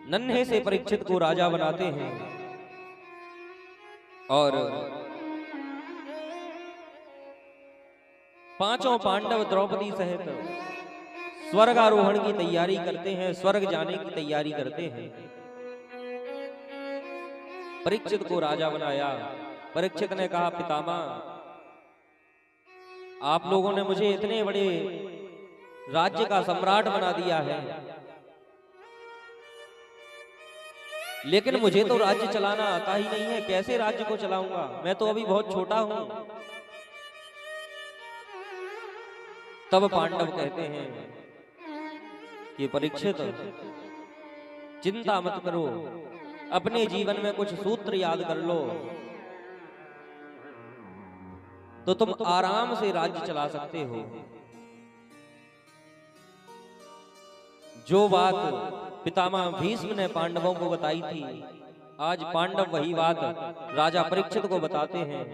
नन्हे से परीक्षित को राजा बनाते हैं और 5 पांडव द्रौपदी सहित स्वर्ग आरोहण की तैयारी करते हैं, स्वर्ग जाने की तैयारी करते हैं। परीक्षित को राजा बनाया। परीक्षित ने कहा, पितामह, आप लोगों ने मुझे इतने बड़े राज्य का सम्राट बना दिया है, लेकिन मुझे तो राज्य चलाना आता ही नहीं है। कैसे राज्य को चलाऊंगा? मैं तो अभी बहुत छोटा हूं। तब पांडव कहते हैं कि परीक्षित, चिंता मत करो, अपने जीवन में कुछ सूत्र याद कर लो, तो तुम आराम से राज्य चला सकते हो। जो बात पितामह भीष्म ने पांडवों को बताई थी, आज पांडव वही बात राजा परीक्षित को बताते हैं।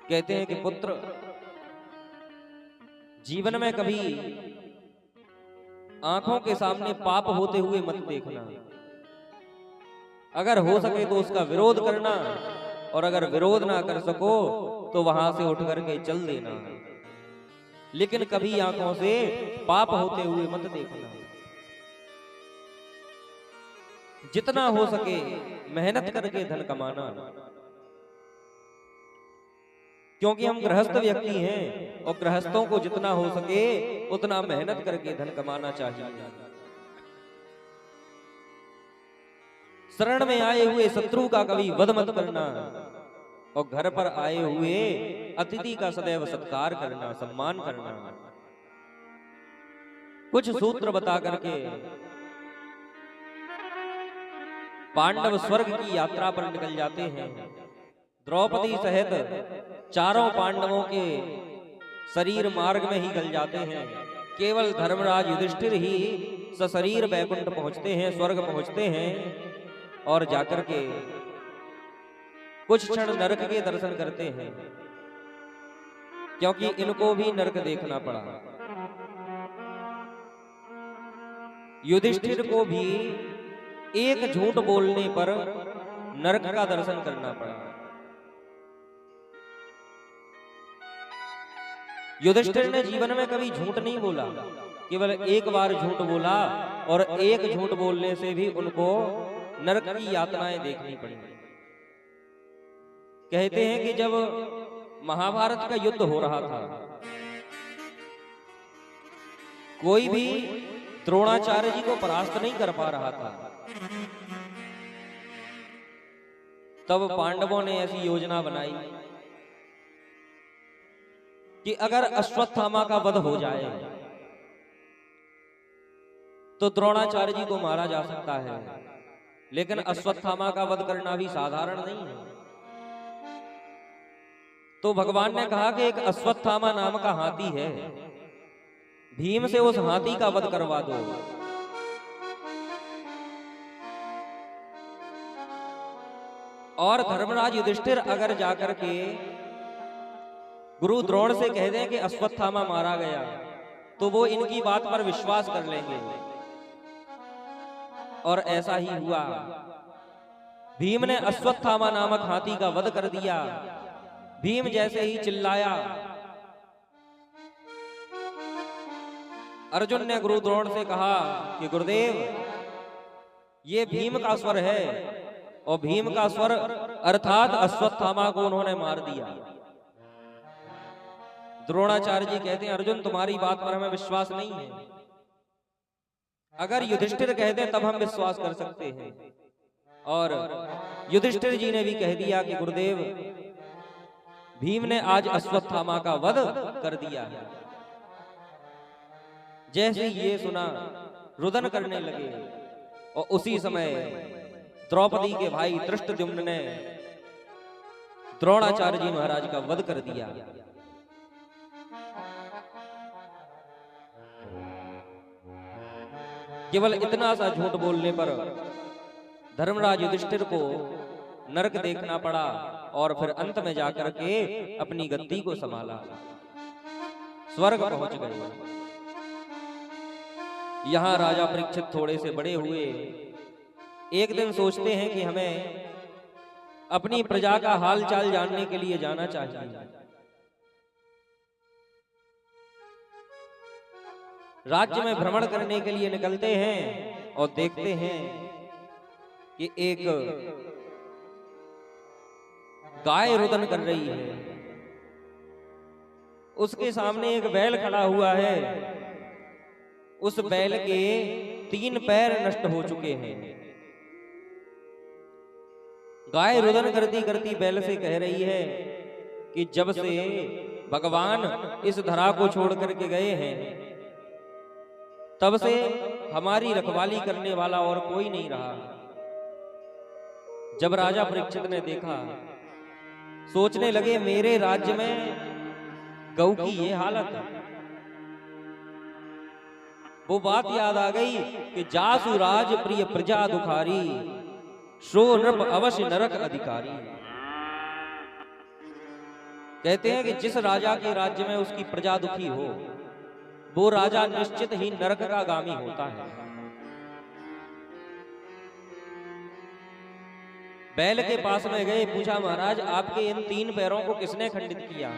कहते हैं कि पुत्र, जीवन में कभी आंखों के सामने पाप होते हुए मत देखना। अगर हो सके तो उसका विरोध करना, और अगर विरोध ना कर सको तो वहां से उठ करके चल देना, लेकिन कभी आंखों से पाप होते हुए मत देखना। जितना हो सके मेहनत करके धन कमाना, क्योंकि हम गृहस्थ व्यक्ति हैं और गृहस्थों को जितना हो सके उतना मेहनत करके धन कमाना चाहिए। शरण में आए हुए शत्रु का कभी वध मत करना, और घर पर आए हुए अतिथि का सदैव सत्कार करना, सम्मान करना। कुछ सूत्र बता करके पांडव स्वर्ग की यात्रा पर निकल जाते हैं। द्रौपदी सहित चारों पांडवों के शरीर मार्ग में ही गल जाते हैं। केवल धर्मराज युधिष्ठिर ही सशरीर वैकुंठ पहुंचते हैं, स्वर्ग पहुंचते हैं, और जाकर के कुछ क्षण नरक के दर्शन करते हैं, क्योंकि इनको भी नरक देखना पड़ा। युधिष्ठिर को भी एक झूठ बोलने पर नरक का दर्शन करना पड़ा। युधिष्ठिर ने जीवन में कभी झूठ नहीं बोला, केवल एक बार झूठ बोला, और एक झूठ बोलने से भी उनको नरक की यातनाएं देखनी पड़ी। कहते हैं कि जब महाभारत का युद्ध हो रहा था, कोई भी द्रोणाचार्य जी को परास्त नहीं कर पा रहा था। तब पांडवों ने ऐसी योजना बनाई कि अगर अश्वत्थामा का वध हो जाए तो द्रोणाचार्य जी को मारा जा सकता है, लेकिन अश्वत्थामा का वध करना भी साधारण नहीं है। तो भगवान ने कहा कि एक अश्वत्थामा नाम का हाथी है, भीम से उस हाथी का वध करवा दो। और धर्मराज युधिष्ठिर अगर जाकर के गुरु द्रोण से कह दें कि अश्वत्थामा मारा गया, तो वो इनकी बात पर विश्वास कर लेंगे। और ऐसा ही हुआ। भीम ने अश्वत्थामा नामक हाथी का वध कर दिया। भीम जैसे ही चिल्लाया, अर्जुन ने गुरु द्रोण से कहा कि गुरुदेव, ये भीम का स्वर है, और भीम का स्वर अर्थात अश्वत्थामा को उन्होंने मार दिया। द्रोणाचार्य जी कहते हैं, अर्जुन तुम्हारी बात पर हमें विश्वास नहीं है, अगर युधिष्ठिर कहते तब हम विश्वास कर सकते हैं। और युधिष्ठिर जी ने भी कह दिया कि गुरुदेव, भीम ने आज अश्वत्थामा का वध कर दिया है। जैसे ये सुना, रुदन करने लगे, और उसी समय द्रौपदी के भाई धृष्टद्युम्न ने द्रोणाचार्य जी महाराज का वध कर दिया। केवल इतना सा झूठ बोलने पर धर्मराज युधिष्ठिर को नरक देखना पड़ा, और फिर अंत में जाकर के अपनी गद्दी को संभाला, स्वर्ग पहुंच गए। यहां राजा परीक्षित थोड़े से बड़े हुए, एक दिन सोचते हैं कि हमें अपनी प्रजा का हाल चाल जानने के लिए जाना चाहिए। राज्य में भ्रमण करने के लिए निकलते हैं और देखते हैं कि एक गाय रुदन कर रही है। उसके सामने एक बैल खड़ा हुआ है। उस बैल के 3 पैर नष्ट हो चुके हैं। गाय रुदन करती करती बैल से कह रही है कि जब से भगवान इस धरा को छोड़ करके गए हैं, तब से हमारी रखवाली करने वाला और कोई नहीं रहा। जब राजा परीक्षित ने देखा, सोचने लगे मेरे राज्य में गौ की ये हालत है। वो बात याद आ गई कि जासु राज प्रिय प्रजा दुखारी, शो नृप अवश्य नरक अधिकारी। कहते हैं कि जिस राजा के राज्य में उसकी प्रजा दुखी हो, वो राजा निश्चित ही नरक का गामी होता है। बैल के पास में गए, पूछा महाराज आपके इन 3 पैरों को किसने खंडित किया?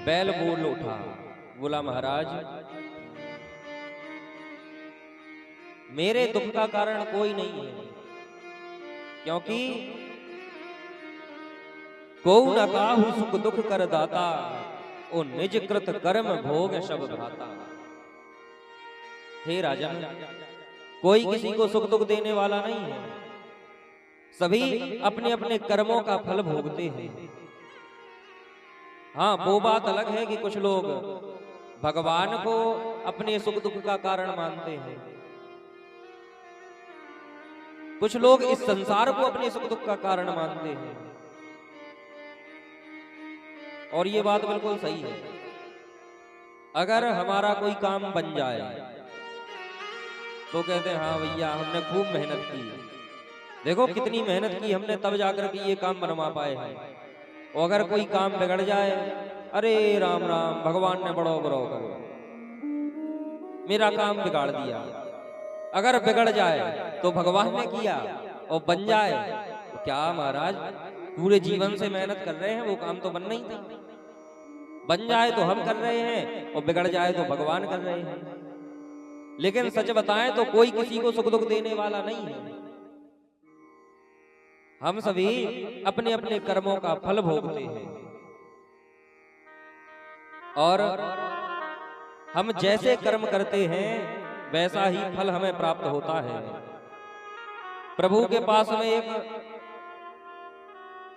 बैल बोल उठा, बोला महाराज मेरे दुख का कारण कोई नहीं है, क्योंकि को न काहू सुख दुख कर दाता, ओ निज कृत कर्म भोग शब भ्राता। हे राजन, कोई किसी को सुख दुख देने वाला नहीं है। सभी अपने अपने कर्मों का फल भोगते हैं। हाँ, वो बात अलग है कि कुछ लोग भगवान को अपने सुख दुख का कारण मानते हैं। कुछ लोग इस संसार को अपने सुख दुख का कारण मानते हैं। और ये बात बिल्कुल सही है। अगर हमारा कोई काम बन जाए तो कहते हैं हाँ भैया हमने खूब मेहनत की, देखो कितनी मेहनत की हमने, तब जाकर के ये काम बनवा पाए हैं। और अगर कोई काम बिगड़ जाए, अरे राम राम भगवान ने बड़ो बड़ो करो, मेरा काम बिगाड़ दिया। अगर बिगड़ जाए तो भगवान ने किया, और बन जाए तो क्या महाराज पूरे जीवन से मेहनत कर रहे हैं, वो काम तो बनना ही था। बन जाए तो हम कर रहे हैं, और बिगड़ जाए तो भगवान कर रहे हैं। लेकिन सच बताएं तो कोई किसी को सुख दुख देने वाला नहीं है। हम सभी अपने अपने कर्मों का फल भोगते हैं, और हम जैसे कर्म करते हैं वैसा ही फल हमें प्राप्त होता है। प्रभु के पास में एक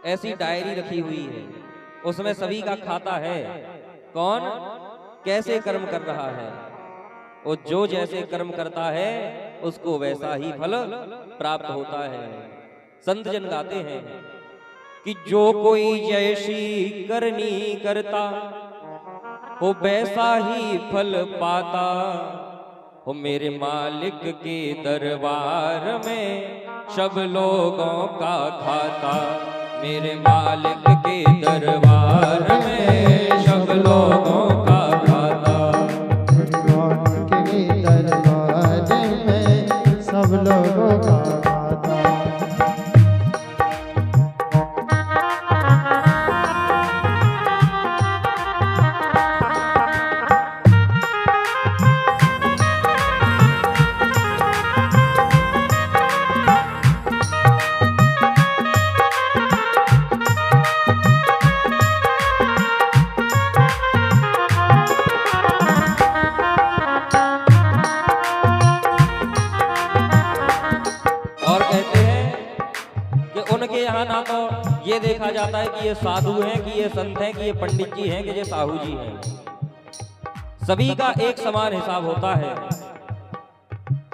ऐसी डायरी रखी हुई है, उसमें सभी का खाता है, कौन कैसे कर्म कर रहा है, और जो जैसे कर्म करता है उसको वैसा ही फल प्राप्त होता है। संत जन गाते हैं कि जो कोई जैसी करनी करता वो वैसा ही फल पाता, हो मेरे मालिक के दरबार में सब लोगों का खाता, मेरे मालिक के दरबार में सब लोगों का खाता, भगवान के दरबार में सब लोगों का खाता। और कहते हैं कि उनके यहाँ ना तो ये देखा जाता है कि ये साधु हैं, कि ये संत हैं, कि ये पंडित जी हैं, कि ये साहू जी हैं। सभी का एक समान हिसाब होता है।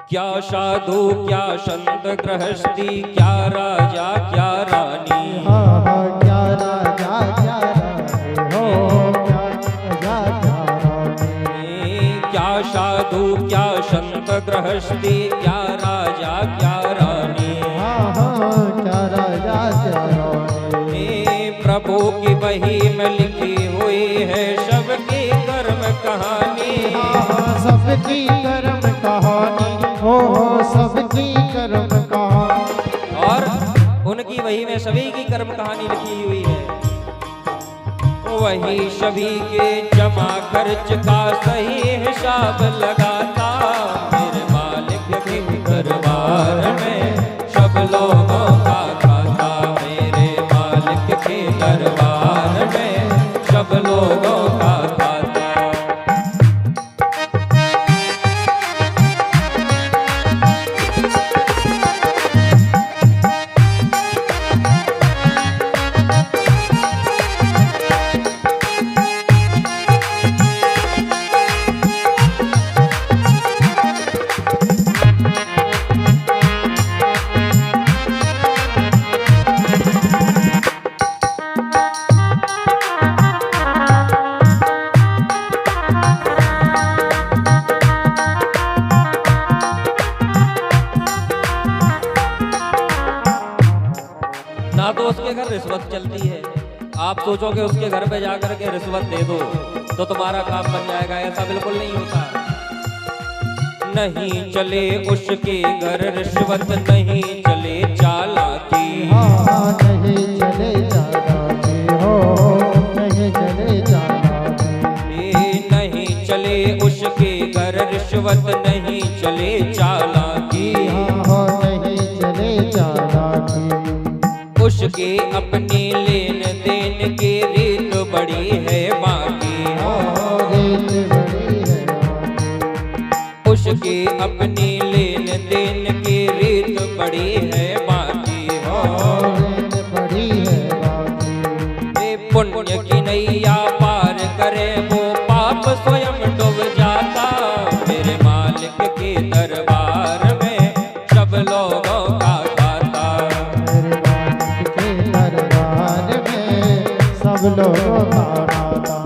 क्या साधु क्या संत गृहस्थी, क्या राजा क्या रानी, क्या राजा क्या रानी हो, क्या राजा क्या रानी। क्या साधु क्या संत गृहस्थी, क्या राजा क्या रानी, क्या राजा क्या रानी। प्रभु की वही में लिखी हुई है सबकी कर्म कहानी, सबकी कर्म कहानी हो, सबकी कर्म कहानी। और उनकी वही में सभी की कर्म कहानी लिखी हुई है। वही सभी के जमा खर्च का सही हिसाब लगाता, मेरे मालिक के दरबार में सब लोगों का खाता, मेरे मालिक के दरबार में सब लोगों का खाता। ना तो उसके घर रिश्वत चलती है, आप सोचोगे उसके घर पे जाकर के रिश्वत दे दो तो तुम्हारा काम बन जाएगा, ऐसा बिल्कुल नहीं होता। नहीं चले उसके घर रिश्वत, नहीं चले चालाकी, नहीं चले चालाकी हो, नहीं चले चालाकी। नहीं चले उसके घर रिश्वत, नहीं चले चालाकी, नहीं चले चालाकी। उसके अपनी लेन देन की रीत बड़ी है बाकी, रीत बड़ी है बाकी। उसकी अपनी लेन देन की रीत बड़ी है बाकी, रीत बड़ी है बाकी। पुण्य की नैया पार करे वो पाप स्वयं डूब जाता, मेरे मालिक के दरबार में सब लोगों का खाता, मेरे मालिक के दरबार में सब लोगों का खाता।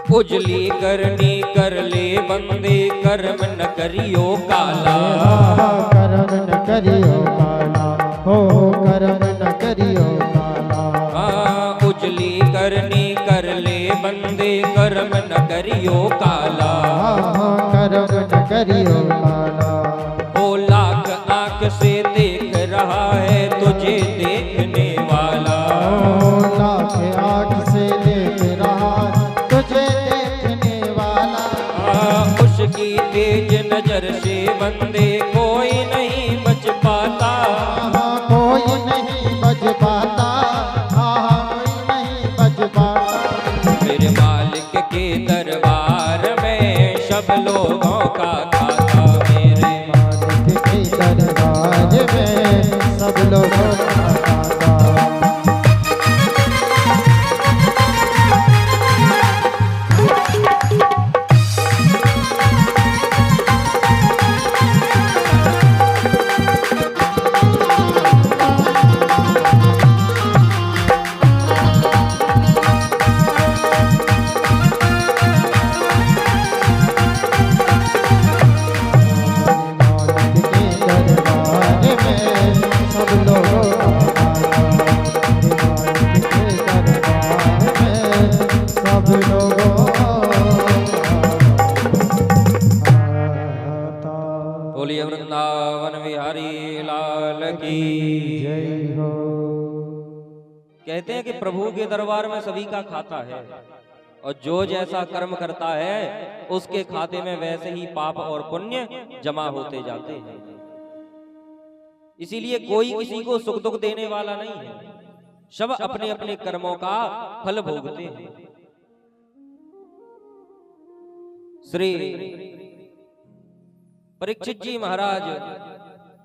उजली करनी कर ले बंदे कर्म न करियो काला। कर्म न करियो काला, हो कर्म न करियो काला। उजली करनी कर ले बंदे कर्म न करियो काला। कर्म न करियो काला। ओ लाख आंख से देख रहा है तुझे देखने वाला। लाख आंख से देख रहा तुझे देखने वाला। उसकी तेज नजर से बंदे कोई नहीं बच पाता। कोई नहीं बच पाता, कोई नहीं बच पाता। मेरे मालिक के दरबार में सब लोगों का खाता। मेरे मालिक के दरबार में सब लोगों का खाता। बोलिए वृंदावन बिहारी लाल की जय हो। कहते हैं कि प्रभु के दरबार में सभी का खाता है और जो जैसा कर्म करता है उसके खाते में वैसे ही पाप और पुण्य जमा होते जाते हैं। इसीलिए कोई किसी को सुख दुख देने वाला नहीं है, सब अपने अपने कर्मों का फल भोगते हैं। श्री परीक्षित जी महाराज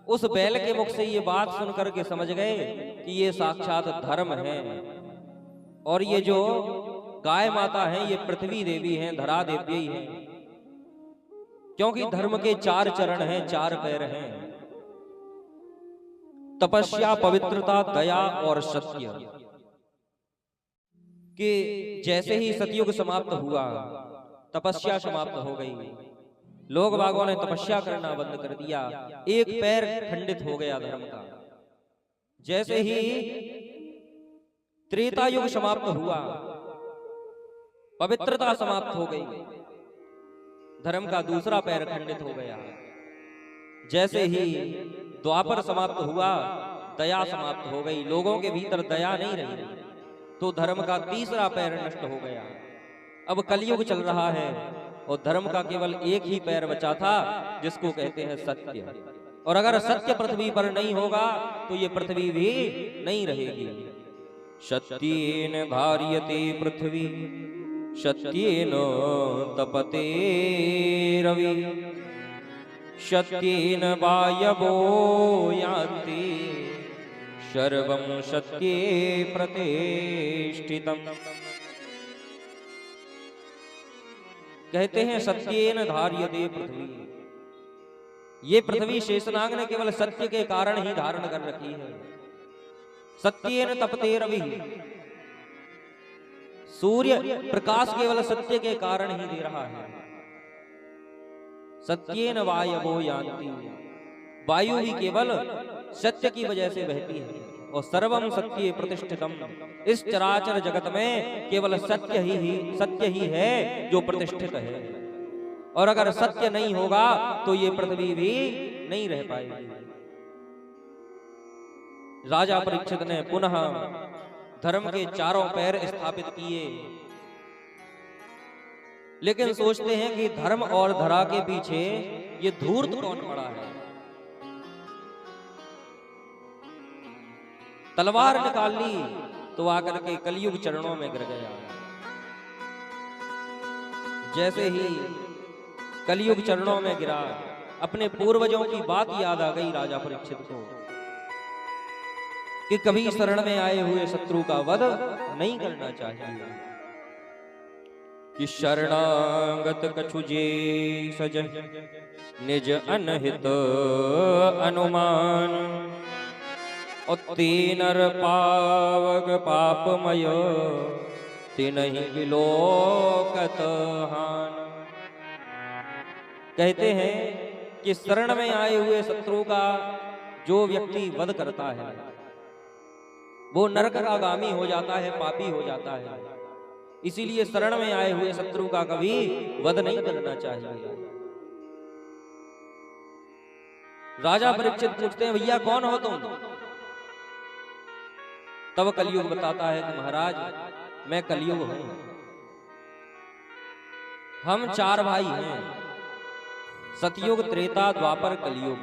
उस बैल के मुख से ये बात सुनकर के समझ गए कि ये साक्षात धर्म है और ये जो गाय माता है ये पृथ्वी देवी हैं, धरा देवी हैं, क्योंकि धर्म के 4 चरण हैं, 4 पैर हैं। तपस्या, पवित्रता, दया और सत्य। कि जैसे ही सतयुग समाप्त हुआ तपस्या समाप्त हो गई, लोग बागों ने तपस्या करना बंद कर दिया, एक पैर खंडित हो गया धर्म का। जैसे ही त्रेता युग समाप्त हुआ पवित्रता समाप्त हो गई, धर्म का दूसरा पैर खंडित हो गया। जैसे ही द्वापर समाप्त हुआ दया समाप्त हो गई, लोगों के भीतर दया नहीं रही, तो धर्म का तीसरा पैर नष्ट हो गया। अब कलयुग चल रहा है और धर्म का केवल एक ही पैर बचा था जिसको कहते हैं सत्य। और अगर सत्य पृथ्वी पर नहीं होगा तो ये पृथ्वी भी नहीं रहेगी। सत्येन धार्यते पृथ्वी सत्येन तपते रवि सत्येन वायवो यान्ति सर्वं सत्ये प्रतिष्ठितम्। कहते हैं सत्येन धार्यते पृथ्वी, ये पृथ्वी शेषनाग ने केवल सत्य के कारण ही धारण कर रखी है। सत्येन तपते रवि, सूर्य प्रकाश केवल सत्य के कारण ही दे रहा है। सत्येन वायवो यान्ति, वायु ही केवल सत्य की वजह से बहती है। और सर्वम सत्ये प्रतिष्ठितम, इस चराचर जगत में केवल सत्य ही है जो प्रतिष्ठित है। और अगर सत्य नहीं होगा तो ये पृथ्वी भी नहीं रह पाएगी। राजा परीक्षित ने पुनः धर्म के 4 पैर स्थापित किए, लेकिन सोचते हैं कि धर्म और धरा के पीछे ये धूर्त कौन पड़ा है। तलवार निकाल ली तो आकर के कलयुग चरणों में गिर गया। जैसे ही कलयुग चरणों में गिरा, अपने पूर्वजों की बात याद आ गई राजा परीक्षित को कि कभी शरण में आए हुए शत्रु का वध नहीं करना चाहिए। कि शरणागत कछुजे सजन निज अनहित अनुमान, और तीनर पावक पापमय तिन्हि विलोकत हान। कहते हैं कि शरण में आए हुए शत्रु का जो व्यक्ति वध करता है वो नरक का गामी हो जाता है, पापी हो जाता है। इसीलिए शरण में आए हुए शत्रु का कभी वध नहीं करना चाहिए। राजा परीक्षित पूछते हैं, भैया कौन हो तुम? तब कलयुग बताता है कि महाराज मैं कलयुग हूं। हम 4 भाई हैं, सतयुग, त्रेता, द्वापर, कलयुग।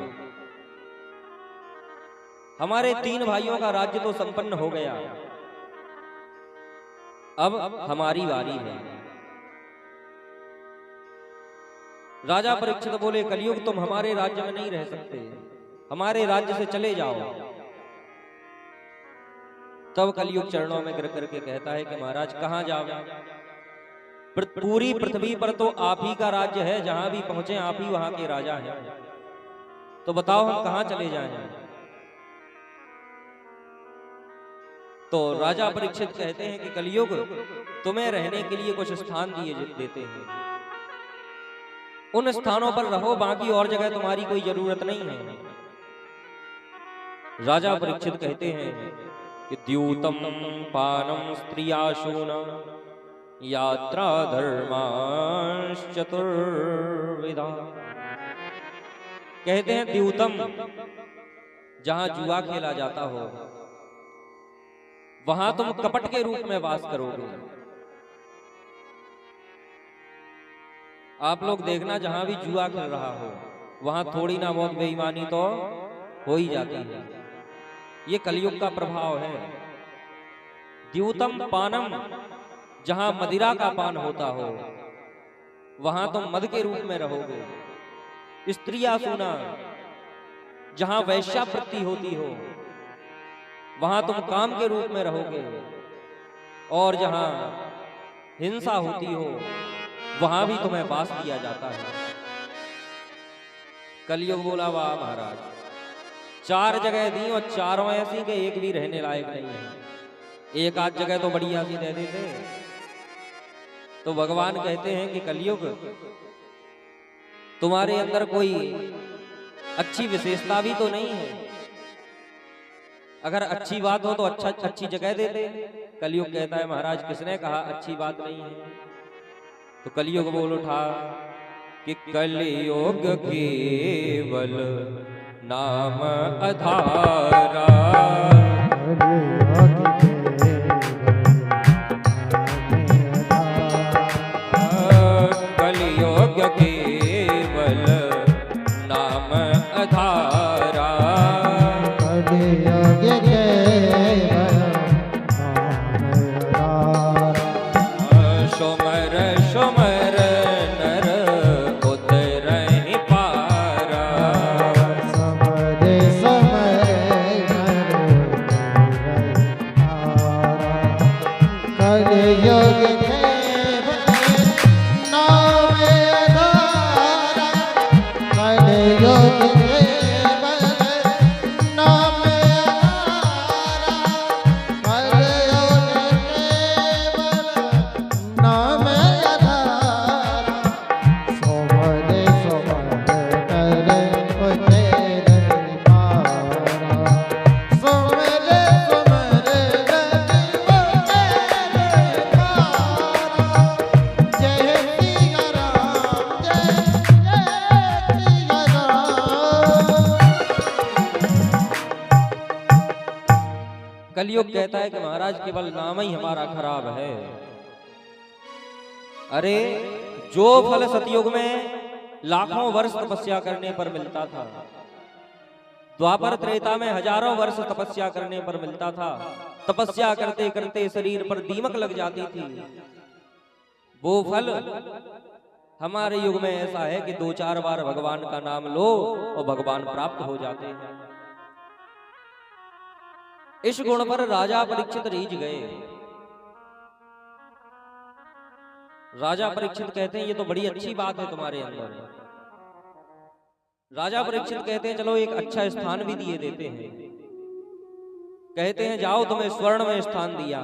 हमारे 3 भाइयों का राज्य तो संपन्न हो गया, अब हमारी बारी है। राजा परीक्षित बोले, कलयुग तुम हमारे राज्य में नहीं रह सकते, हमारे राज्य से चले जाओ। तब कलयुग चरणों में गिर करके कहता है कि महाराज कहां जाओ? पूरी पृथ्वी पर तो आप ही का राज्य है, जहां भी पहुंचे आप ही वहां के राजा हैं, तो बताओ हम कहां चले जाएं? तो राजा परीक्षित कहते हैं कि कलयुग तुम्हें रहने के लिए कुछ स्थान दिए देते हैं, उन स्थानों पर रहो, बाकी और जगह तुम्हारी कोई जरूरत नहीं है। राजा परीक्षित कहते हैं कि द्यूतम पानम स्त्रियाशून यात्रा धर्माश्चतुर्विधा। कहते हैं द्यूतम, जहां जुआ खेला जाता हो वहां तुम कपट के रूप में वास करोगे। आप लोग देखना, जहां भी जुआ खेल रहा हो वहां थोड़ी ना बहुत बेईमानी तो हो ही जाती है। ये कलयुग का प्रभाव है। द्यूतम पानम, जहां मदिरा का पान होता हो वहां तुम मद के रूप में रहोगे। स्त्रिया सुना, जहां वैश्यावृत्ति होती हो वहां तुम काम के रूप में रहोगे, और जहां हिंसा होती हो वहां भी तुम्हें वास दिया जाता है। कलयुग बोला, वाह महाराज, 4 जगह दी और चारों ऐसी के एक भी रहने लायक नहीं है, एक आध जगह तो बढ़िया सी दे देते। तो भगवान कहते हैं कि कलयुग तुम्हारे अंदर कोई अच्छी विशेषता भी तो नहीं है, अगर अच्छी बात हो तो अच्छी जगह दे दे। कलयुग कहता है, महाराज किसने कहा अच्छी बात नहीं है? तो कलयुग बोल उठा कि कलयुग केवल नाम अधारा, कलयुग केवल नाम अधारा, सुमर सुमर नर उतरहि पारा, समरे समरे कलयुग नाम अधारा, कलयुग नाम कलयुग कहता है कि महाराज केवल नाम ही हमारा खराब है। अरे जो फल सतयुग में लाखों वर्ष तपस्या करने पर मिलता था, द्वापर त्रेता में हजारों वर्ष तपस्या करने पर मिलता था, तपस्या करते करते शरीर पर दीमक लग जाती थी, वो फल हमारे युग में ऐसा है कि 2-4 बार भगवान का नाम लो और भगवान प्राप्त हो जाते हैं। इस गुण पर राजा परीक्षित रीझ गए। राजा परीक्षित कहते हैं, ये तो बड़ी अच्छी बात है तुम्हारे अंदर। राजा परीक्षित कहते हैं, चलो एक अच्छा स्थान भी दिए देते हैं। कहते हैं, जाओ तुम्हें स्वर्ण में स्थान दिया,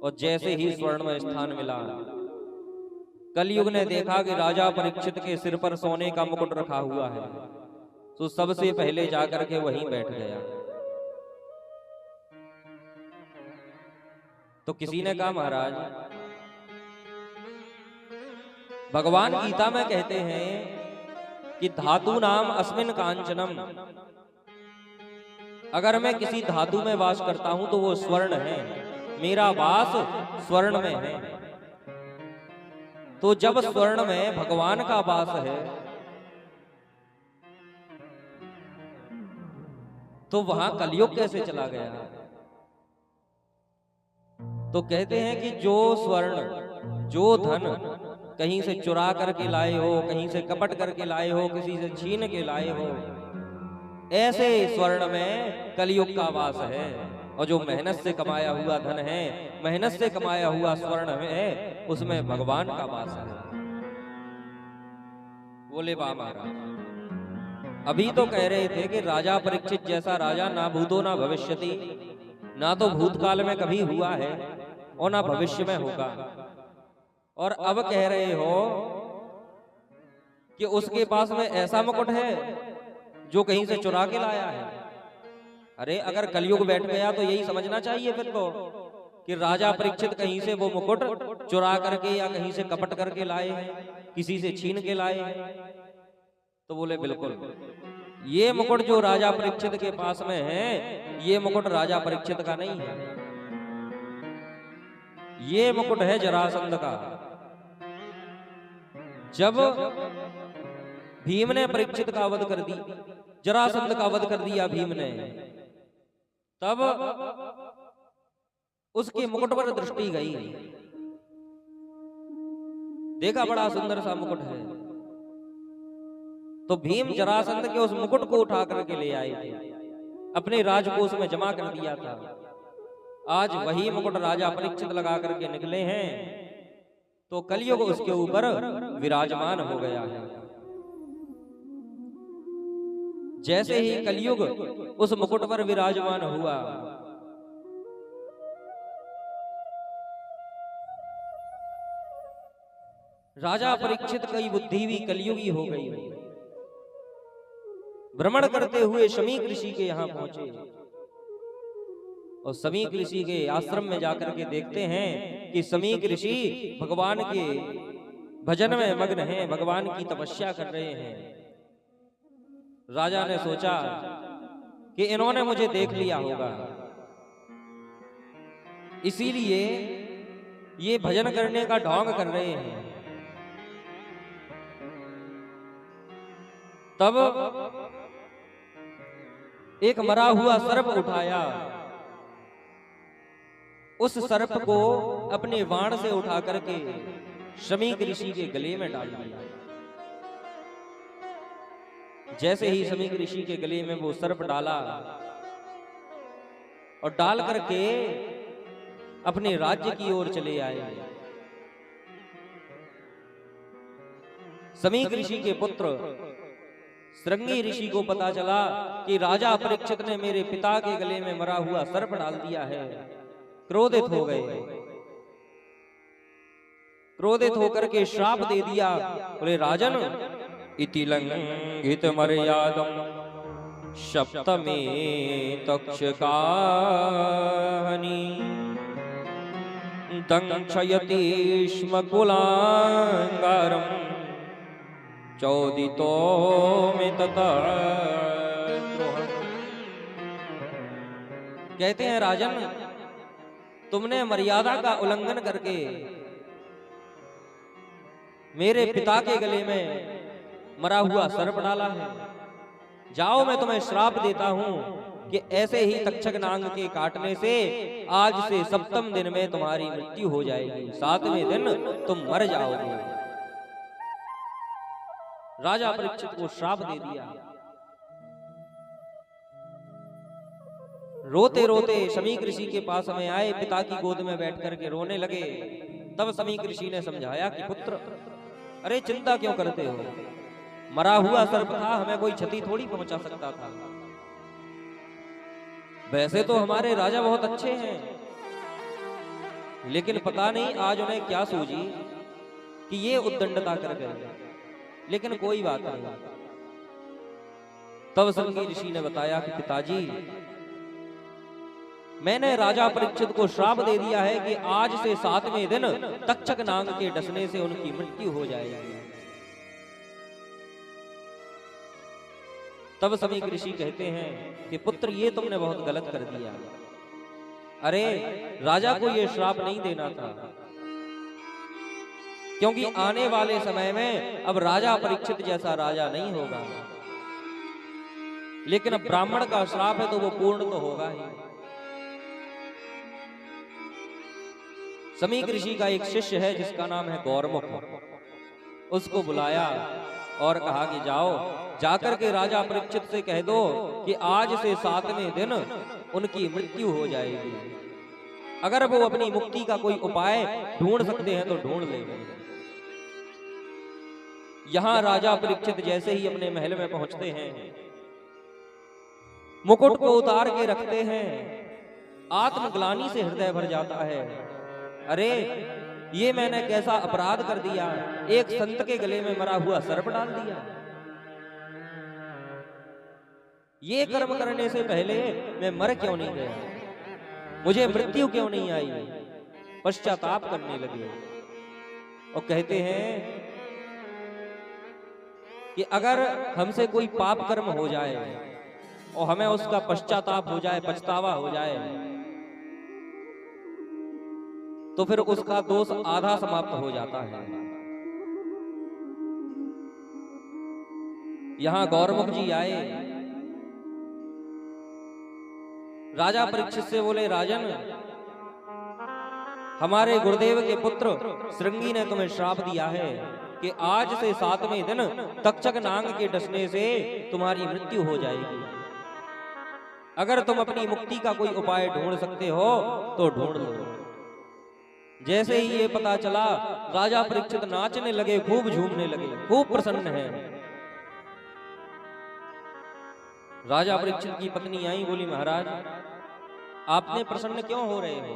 और जैसे ही स्वर्ण में स्थान मिला, कलयुग ने देखा कि राजा परीक्षित के सिर पर सोने का मुकुट रखा हुआ है, तो सबसे पहले जाकर के वहीं बैठ गया। तो किसी ने कहा, महाराज भगवान गीता में कहते हैं कि धातु नाम अस्मिन कांचनम, अगर मैं किसी धातु में वास करता हूं तो वो स्वर्ण है, मेरा वास स्वर्ण में है। तो जब स्वर्ण में भगवान का वास है तो वहां कलयुग कैसे चला गया? तो कहते हैं कि जो स्वर्ण, जो धन कहीं से चुरा करके लाए हो, कहीं से कपट करके लाए हो, किसी से छीन के लाए हो, ऐसे स्वर्ण में कलयुग का वास है। और जो मेहनत से कमाया हुआ धन है, मेहनत से कमाया हुआ स्वर्ण है, उसमें भगवान का वास है। बोले वाह महाराज, अभी तो कह रहे थे कि राजा परीक्षित जैसा राजा ना भूतो ना भविष्यति, ना तो भूतकाल में कभी हुआ है और ना भविष्य में होगा, और अब कह रहे हो कि उसके पास में ऐसा मुकुट है जो कहीं से चुरा के लाया है। अरे अगर कलयुग बैठ गया तो यही समझना चाहिए फिर तो कि राजा परीक्षित कहीं से वो मुकुट चुरा करके या कहीं से कपट करके लाए हैं, किसी से छीन के लाए हैं। तो बोले बिल्कुल, ये मुकुट जो राजा परीक्षित के पास में है, ये मुकुट राजा परीक्षित का नहीं है, ये मुकुट है जरासंध का। जब भीम ने परीक्षित का वध कर दी, जरासंध का वध कर दिया भीम ने, तब उसके मुकुट पर दृष्टि गई, देखा बड़ा सुंदर सा मुकुट है। तो भीम जरासंध के उस मुकुट को उठा करके ले आए थे, अपने राजकोष में जमा कर दिया था। आज वही मुकुट राजा परीक्षित लगा करके निकले हैं, तो कलयुग उसके ऊपर विराजमान हो गया है। जैसे ही कलयुग उस मुकुट पर विराजमान हुआ, राजा परीक्षित की बुद्धि भी कलयुगी हो गई। भ्रमण करते हुए शमीक ऋषि के यहां पहुंचे, और शमीक ऋषि के आश्रम में जाकर के देखते हैं कि शमीक ऋषि भगवान के भजन में मग्न हैं, भगवान की तपस्या कर रहे हैं। राजा ने सोचा कि इन्होंने मुझे देख लिया होगा, इसीलिए ये भजन करने का ढोंग कर रहे हैं। तब एक मरा हुआ सर्प उठाया, उस सर्प को अपने बाण से उठा करके शमीक ऋषि के गले में डाल दिया। जैसे ही शमीक ऋषि के गले में वो सर्प डाला, और डाल करके अपने राज्य की ओर चले आए। शमीक ऋषि के पुत्र श्रृंगी ऋषि को पता चला कि राजा परीक्षित ने मेरे पिता के गले में मरा हुआ सर्प डाल दिया है। क्रोधित हो गए, क्रोधित होकर के श्राप दे दिया। बोले राजन, इति लंघित मर्यादम सप्तमे तक्षकाहनि दंक्षयति स्म कुलांगारम चौदितो में तथा। कहते हैं राजन, तुमने मर्यादा का उल्लंघन करके मेरे पिता के गले में मरा हुआ सर्प डाला है। जाओ, मैं तुम्हें श्राप देता हूं कि ऐसे ही तक्षक नांग के काटने से आज से सप्तम दिन में तुम्हारी मृत्यु हो जाएगी, 7वें दिन तुम मर जाओगे। राजा परीक्षित को श्राप दे दिया। रोते रोते शमीक ऋषि के पास में आए, पिता की गोद में बैठ करके रोने लगे। तब शमीक ऋषि ने समझाया कि पुत्र, अरे चिंता क्यों करते हो, मरा हुआ सर्प था, हमें कोई क्षति थोड़ी पहुंचा सकता था। वैसे तो हमारे राजा बहुत अच्छे हैं, लेकिन पता नहीं आज उन्हें क्या सूझी कि ये उद्दंडता कर गए। लेकिन कोई बात नहीं। तब श्रृंगी ऋषि ने बताया कि पिताजी, मैंने राजा परीक्षित को श्राप दे दिया है कि आज से 7वें दिन तक्षक नाग के डसने से उनकी मृत्यु हो जाएगी। तब समीक ऋषि कहते हैं कि पुत्र, ये तुमने बहुत गलत कर दिया। अरे राजा को यह श्राप नहीं देना था, क्योंकि आने वाले समय में अब राजा परीक्षित जैसा राजा नहीं होगा। लेकिन अब ब्राह्मण का श्राप है तो वो पूर्ण तो होगा ही। समीक ऋषि का एक शिष्य है जिसका नाम है गौरमुख। उसको बुलाया और कहा कि जाओ, जाकर के राजा परीक्षित से कह दो कि आज से 7वें दिन उनकी मृत्यु हो जाएगी। अगर वो अपनी मुक्ति का कोई उपाय ढूंढ सकते हैं तो ढूंढ लेंगे। यहां राजा परीक्षित जैसे ही अपने महल में पहुंचते हैं, मुकुट को उतार के रखते हैं, आत्मग्लानि से हृदय भर जाता है। अरे ये मैंने कैसा अपराध कर दिया, एक संत के गले में मरा हुआ सर्प डाल दिया। ये कर्म करने से पहले मैं मर क्यों नहीं गया, मुझे मृत्यु क्यों नहीं आई। पश्चाताप करने लगे और कहते हैं कि अगर हमसे कोई पाप कर्म हो जाए और हमें उसका पश्चाताप हो जाए, पछतावा हो जाए, तो फिर उसका दोष आधा समाप्त हो जाता है। यहां गौरमुख जी आए, राजा परीक्षित से बोले, राजन, हमारे गुरुदेव के पुत्र श्रृंगी ने तुम्हें श्राप दिया है कि आज से 7वें दिन तक्षक नाग के डसने से तुम्हारी मृत्यु हो जाएगी। अगर तुम अपनी मुक्ति का कोई उपाय ढूंढ सकते हो तो ढूंढ लो। जैसे ही ये पता चला, राजा परीक्षित नाचने लगे, खूब झूमने लगे, खूब प्रसन्न है। राजा परीक्षित की पत्नी आई, बोली, महाराज आपने प्रसन्न क्यों हो रहे हो?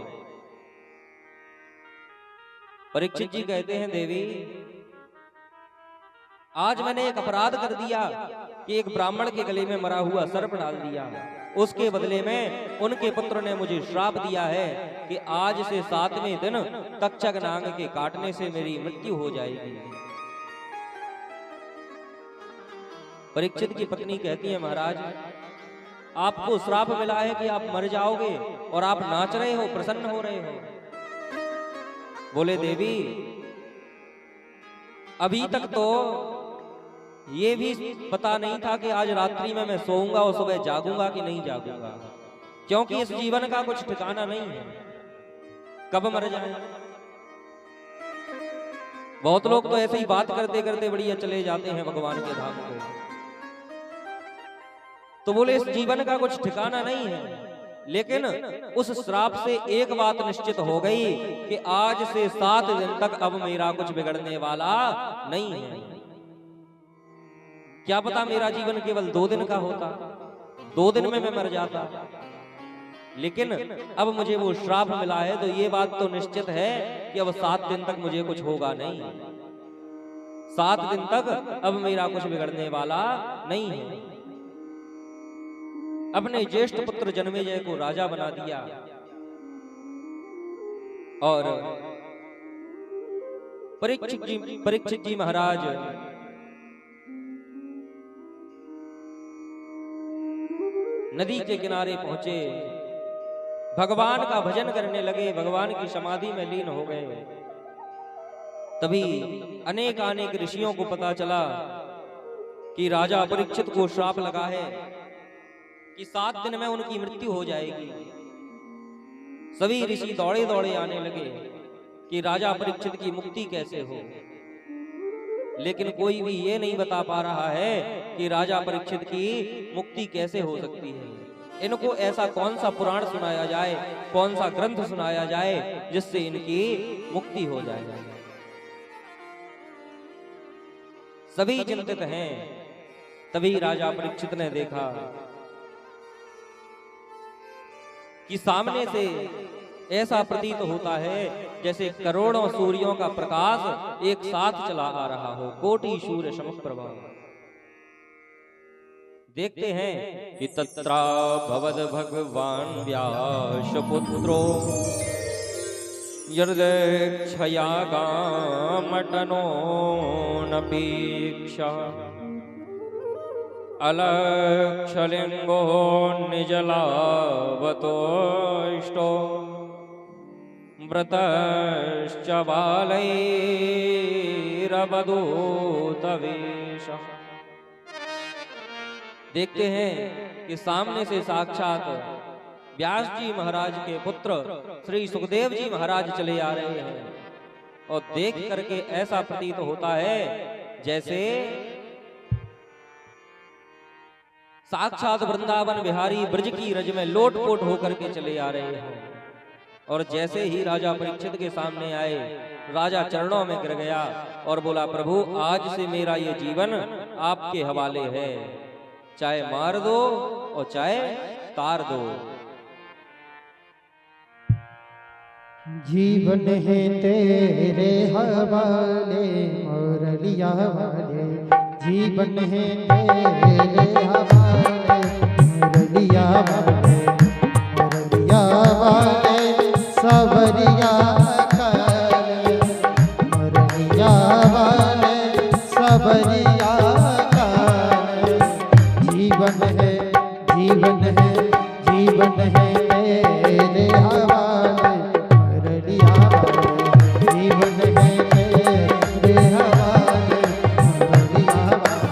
परीक्षित जी कहते हैं, देवी, आज मैंने एक अपराध कर दिया कि एक ब्राह्मण के गले में मरा हुआ सर्प डाल दिया। उसके बदले में उनके पुत्र ने मुझे श्राप दिया है कि आज से 7वें दिन तक्षक नाग के काटने से मेरी मृत्यु हो जाएगी। परीक्षित की पत्नी कहती है, महाराज आपको श्राप मिला है कि आप मर जाओगे और आप नाच रहे हो, प्रसन्न हो रहे हो। बोले, देवी, अभी तक तो ये भी पता नहीं था कि आज रात्रि में मैं सोऊंगा और सुबह जागूंगा कि नहीं जागूंगा, क्योंकि इस जीवन का कुछ ठिकाना नहीं है, कब मर जाए। बहुत लोग तो ऐसे ही बात करते करते बढ़िया चले जाते हैं भगवान के धाम को। तो बोले, इस जीवन का कुछ ठिकाना नहीं है। लेकिन उस श्राप से एक बात निश्चित हो गई कि आज से 7 दिन तक अब मेरा कुछ बिगड़ने वाला नहीं है। क्या पता मेरा जीवन केवल 2 दिन का होता, 2 दिन में मैं मर जाता। लेकिन अब मुझे वो श्राप मिला है तो ये बात तो निश्चित है कि अब 7 दिन तक मुझे कुछ होगा नहीं। 7 दिन तक अब मेरा कुछ बिगड़ने वाला नहीं है। अपने ज्येष्ठ पुत्र जन्मेजय को राजा बना दिया और परीक्षित जी महाराज नदी के किनारे पहुंचे, भगवान का भजन करने लगे, भगवान की समाधि में लीन हो गए। तभी अनेक ऋषियों को पता चला कि राजा परीक्षित को श्राप लगा है कि 7 दिन में उनकी मृत्यु हो जाएगी। सभी ऋषि दौड़े दौड़े आने लगे कि राजा परीक्षित की मुक्ति कैसे हो। लेकिन कोई भी ये नहीं बता पा रहा है कि राजा परीक्षित की मुक्ति कैसे हो सकती है। इनको ऐसा कौन सा पुराण सुनाया जाए, कौन सा ग्रंथ सुनाया जाए जिससे इनकी मुक्ति हो जाए। सभी चिंतित हैं। तभी राजा परीक्षित ने देखा कि सामने से ऐसा प्रतीत होता है जैसे करोड़ों सूर्यों का प्रकाश एक साथ चला आ रहा हो, कोटि सूर्य समप्रभा। देखते हैं कि तत्रा भवद भगवान व्यास पुत्रो यर्देक्षयागामटनो नपीक्षा अलक्षलिंगो निजलावतोष्टो व्रतश्च बालैरवधूतवेश। देखते हैं कि सामने से साक्षात व्यास जी महाराज के पुत्र श्री सुखदेव जी महाराज चले आ रहे हैं और देख करके ऐसा प्रतीत होता है जैसे साक्षात वृंदावन बिहारी ब्रज की रज में लोटपोट होकर के चले आ रहे हैं। और जैसे ही राजा परीक्षित के सामने आए, राजा चरणों में गिर गया और बोला, प्रभु आज से मेरा ये जीवन आपके हवाले है, चाहे मार दो और चाहे तार दो। जीवन है तेरे हवाले मुरलिया वाले, जीवन है तेरे हवाले मुरलिया वाले, मुरलिया वाले सबरिया काले, मुरलिया वाले सबरिया काले। जीवन है जीवन है जीवन है तेरे हवाले मुरलिया वाले, जीवन है तेरे हवाले मुरलिया वाले।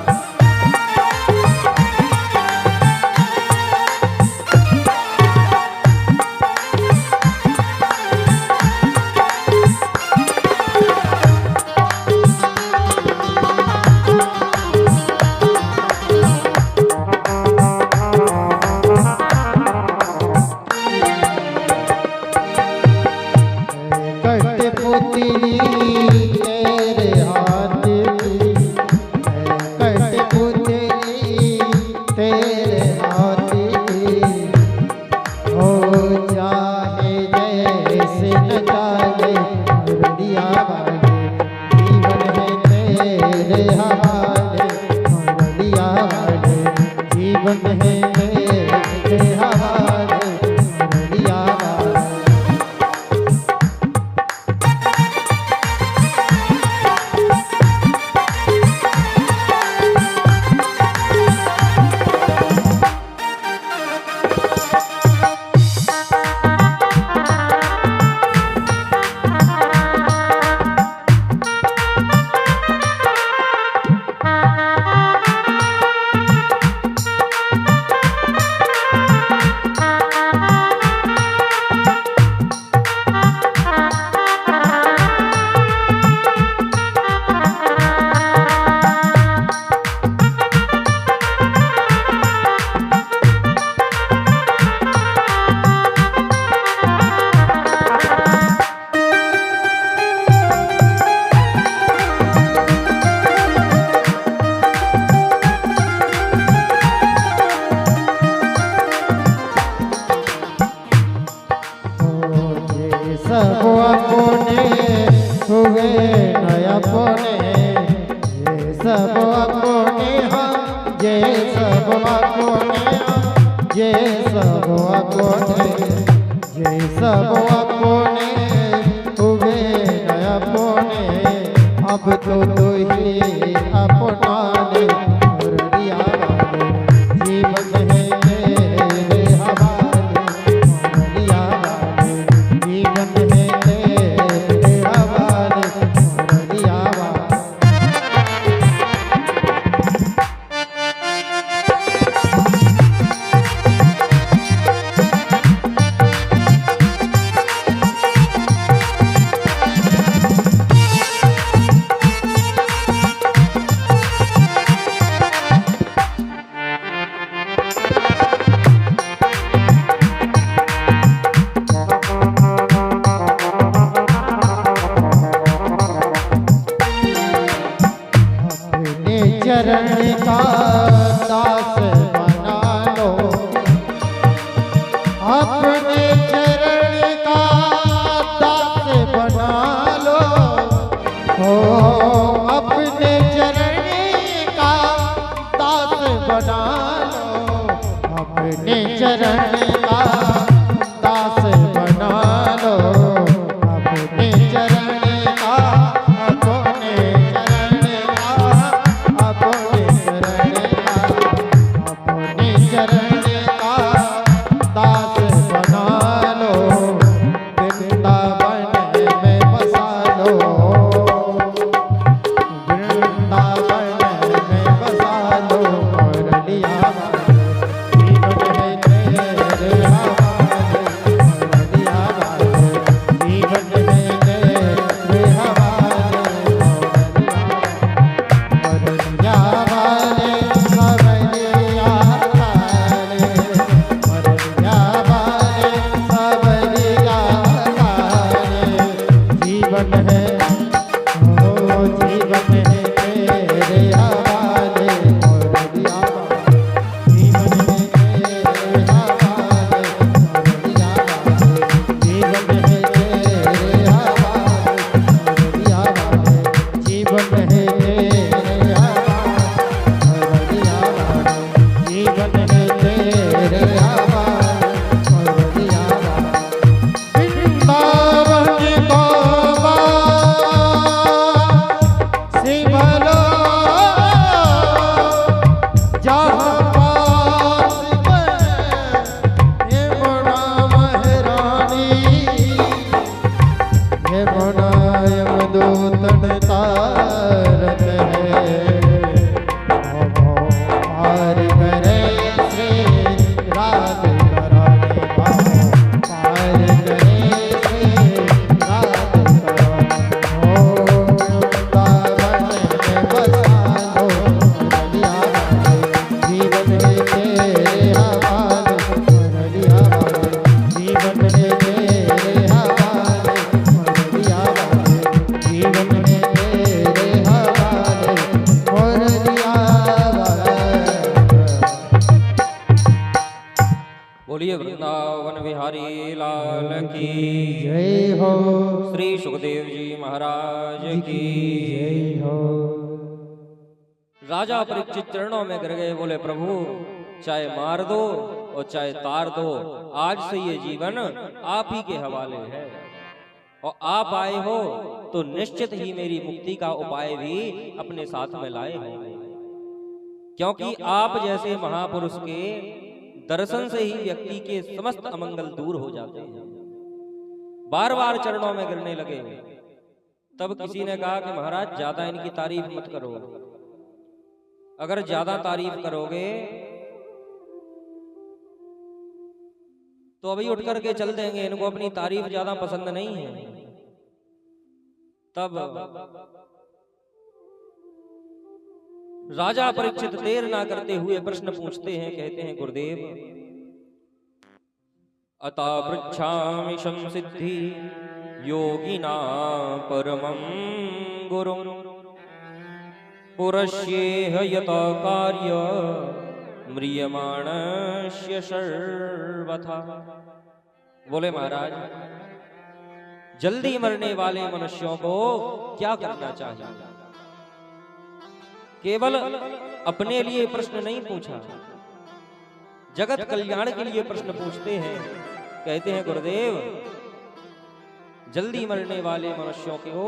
कठपुतली तेरे हाथ की, कठपुतली तेरे हाथ की, हो चाहे जैसे न चाहे मुरलिया वाले, जीवन है तेरे हवाले मुरलिया वाले, जीवन है तेरे हवाले मुरलिया वाले। सब अपने हुए नया अपने, ये सब अपने हम, ये सब अपने हम, ये सब अपने, ये सब अपने हुए नया अपने। अब तो तू ही अपना ले मुरलिया वाले, जीवन है तेरे हवाले मुरलिया वाले, जीवन है तेरे हवाले मुरलिया वाले। अपने चरण का दास बना लो, अपने चरण का हो अपने चरण का दास बना लो, अपने चरण का दास बना लो, अपने चरण का, अपने चरण का, अपने चरण का, अपने चरण का दास बना लो, वृंदावन में बसा लो, वृंदावन में बसा लो, मुरलिया जीवन है तेरे हवाले, मुरलिया जीवन है तेरे हवाले, मुरलिया वाले सवरिया वाले, मुरलिया वाले सवरिया वाले, जीवन है ओ जीवन है तेरे हवाले, मुरलिया जीवन है तेरे हवाले, मुरलिया जीवन है तेरे हवाले, मुरलिया जीवन है तेरे हवाले, मुरलिया जीवन है तेरे हवाले, मुरलिया वृंदावन को सिमलो जहाँ पास यमुना महारानी, यमुना यमदूतन तारत है, पार करे श्री राधिका रानी, पार करे श्री राधिका रानी, ओ वृंदावन में बसा लो, मुरलिया जीवन है तेरे हवाले, मुरलिया जीवन है तेरे हवाले, मुरलिया जीवन है तेरे हवाले, मुरलिया। बोलिए वृंदावन बिहारी लाल की जय हो, श्री सुखदेव जी महाराज की जय हो। राजा परीक्षित चरणों में गिर गए, बोले प्रभु चाहे मार दो और चाहे तार दो, आज से ये जीवन आप ही के हवाले है, और आप आए हो तो निश्चित ही मेरी मुक्ति का उपाय भी अपने साथ में लाए हो, क्योंकि आप जैसे महापुरुष के दर्शन से ही व्यक्ति के समस्त अमंगल दूर हो जाते हैं। बार बार चरणों में गिरने लगे। तब किसी ने कहा कि महाराज ज्यादा इनकी तारीफ मत करो, अगर ज्यादा तारीफ करोगे तो अभी उठ करके चल देंगे, इनको अपनी तारीफ ज्यादा पसंद नहीं है। तब राजा परीक्षित देर ना करते हुए प्रश्न पूछते हैं, कहते हैं गुरुदेव अता पृच्छामि संसिद्धि योगिना परमं गुरुं पुरस्येह यत कार्य म्रियमाणस्य सर्वथा। बोले महाराज जल्दी मरने वाले मनुष्यों को क्या करना चाहिए? केवल अपने लिए प्रश्न नहीं पूछा, जगत कल्याण के लिए प्रश्न पूछते हैं। कहते हैं गुरुदेव जल्दी मरने वाले मनुष्यों को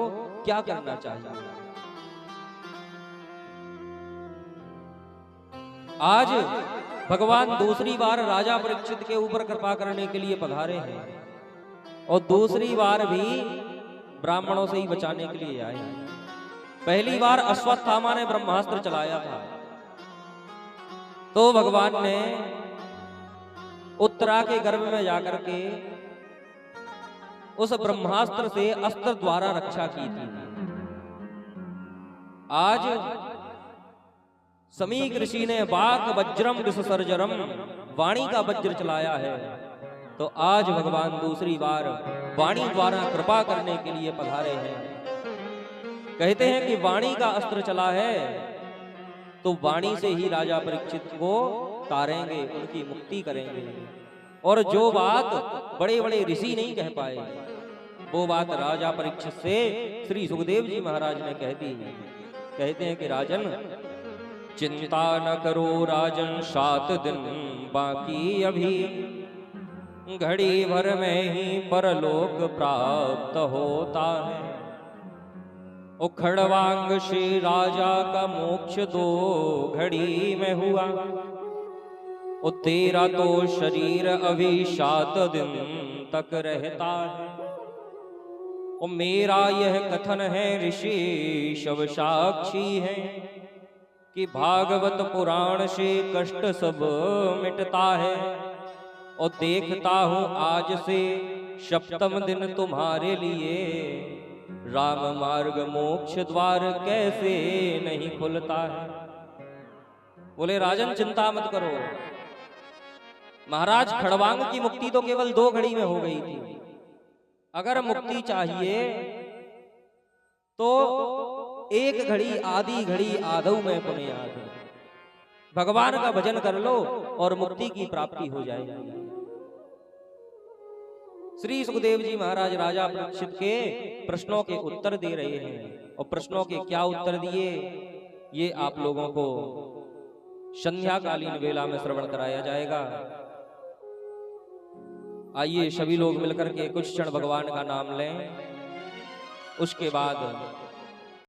क्या करना चाहिए? आज भगवान दूसरी बार राजा परीक्षित के ऊपर कृपा करने के लिए पधारे हैं, और दूसरी बार भी ब्राह्मणों से ही बचाने के लिए आए हैं। पहली बार अश्वत्थामा ने ब्रह्मास्त्र चलाया था, तो भगवान ने उत्तरा के गर्भ में जाकर के उस ब्रह्मास्त्र से अस्त्र द्वारा रक्षा की थी। आज समीक ऋषि ने वाक वज्रम विसर्जरम वाणी का वज्र चलाया है, तो आज भगवान दूसरी बार वाणी द्वारा कृपा करने के लिए पधारे हैं। कहते हैं कि वाणी का अस्त्र चला है तो वाणी से ही राजा परीक्षित को तारेंगे, उनकी मुक्ति करेंगे। और जो बात बड़े बड़े ऋषि नहीं कह पाए, वो बात राजा परीक्षित से श्री सुखदेव जी महाराज ने कह दी। कहते हैं कि राजन, चिंता न करो राजन, 7 दिन बाकी अभी, घड़ी भर में ही परलोक प्राप्त होता है। ओ खड़वांग श्री राजा का मोक्ष 2 घड़ी में हुआ, ओ तेरा तो शरीर अभी 7 दिन तक रहता है। ओ मेरा यह कथन है ऋषि शव साक्षी है, कि भागवत पुराण से कष्ट सब मिटता है। और देखता हूं आज से 7वें दिन तुम्हारे लिए, राम मार्ग मोक्ष द्वार कैसे नहीं खुलता है। बोले राजन चिंता मत करो, महाराज खड़वांग की मुक्ति तो केवल 2 घड़ी में हो गई थी। अगर मुक्ति चाहिए तो 1 घड़ी, आधी घड़ी, आधौ में पुण्याद, भगवान का भजन कर लो और मुक्ति की प्राप्ति हो जाएगी। श्री सुखदेव जी महाराज राजा परीक्षित के प्रश्नों के उत्तर दे रहे हैं। और प्रश्नों के क्या उत्तर दिए, ये आप लोगों को संध्याकालीन वेला में श्रवण कराया जाएगा। आइए सभी लोग मिलकर के कुछ क्षण भगवान का नाम लें, उसके बाद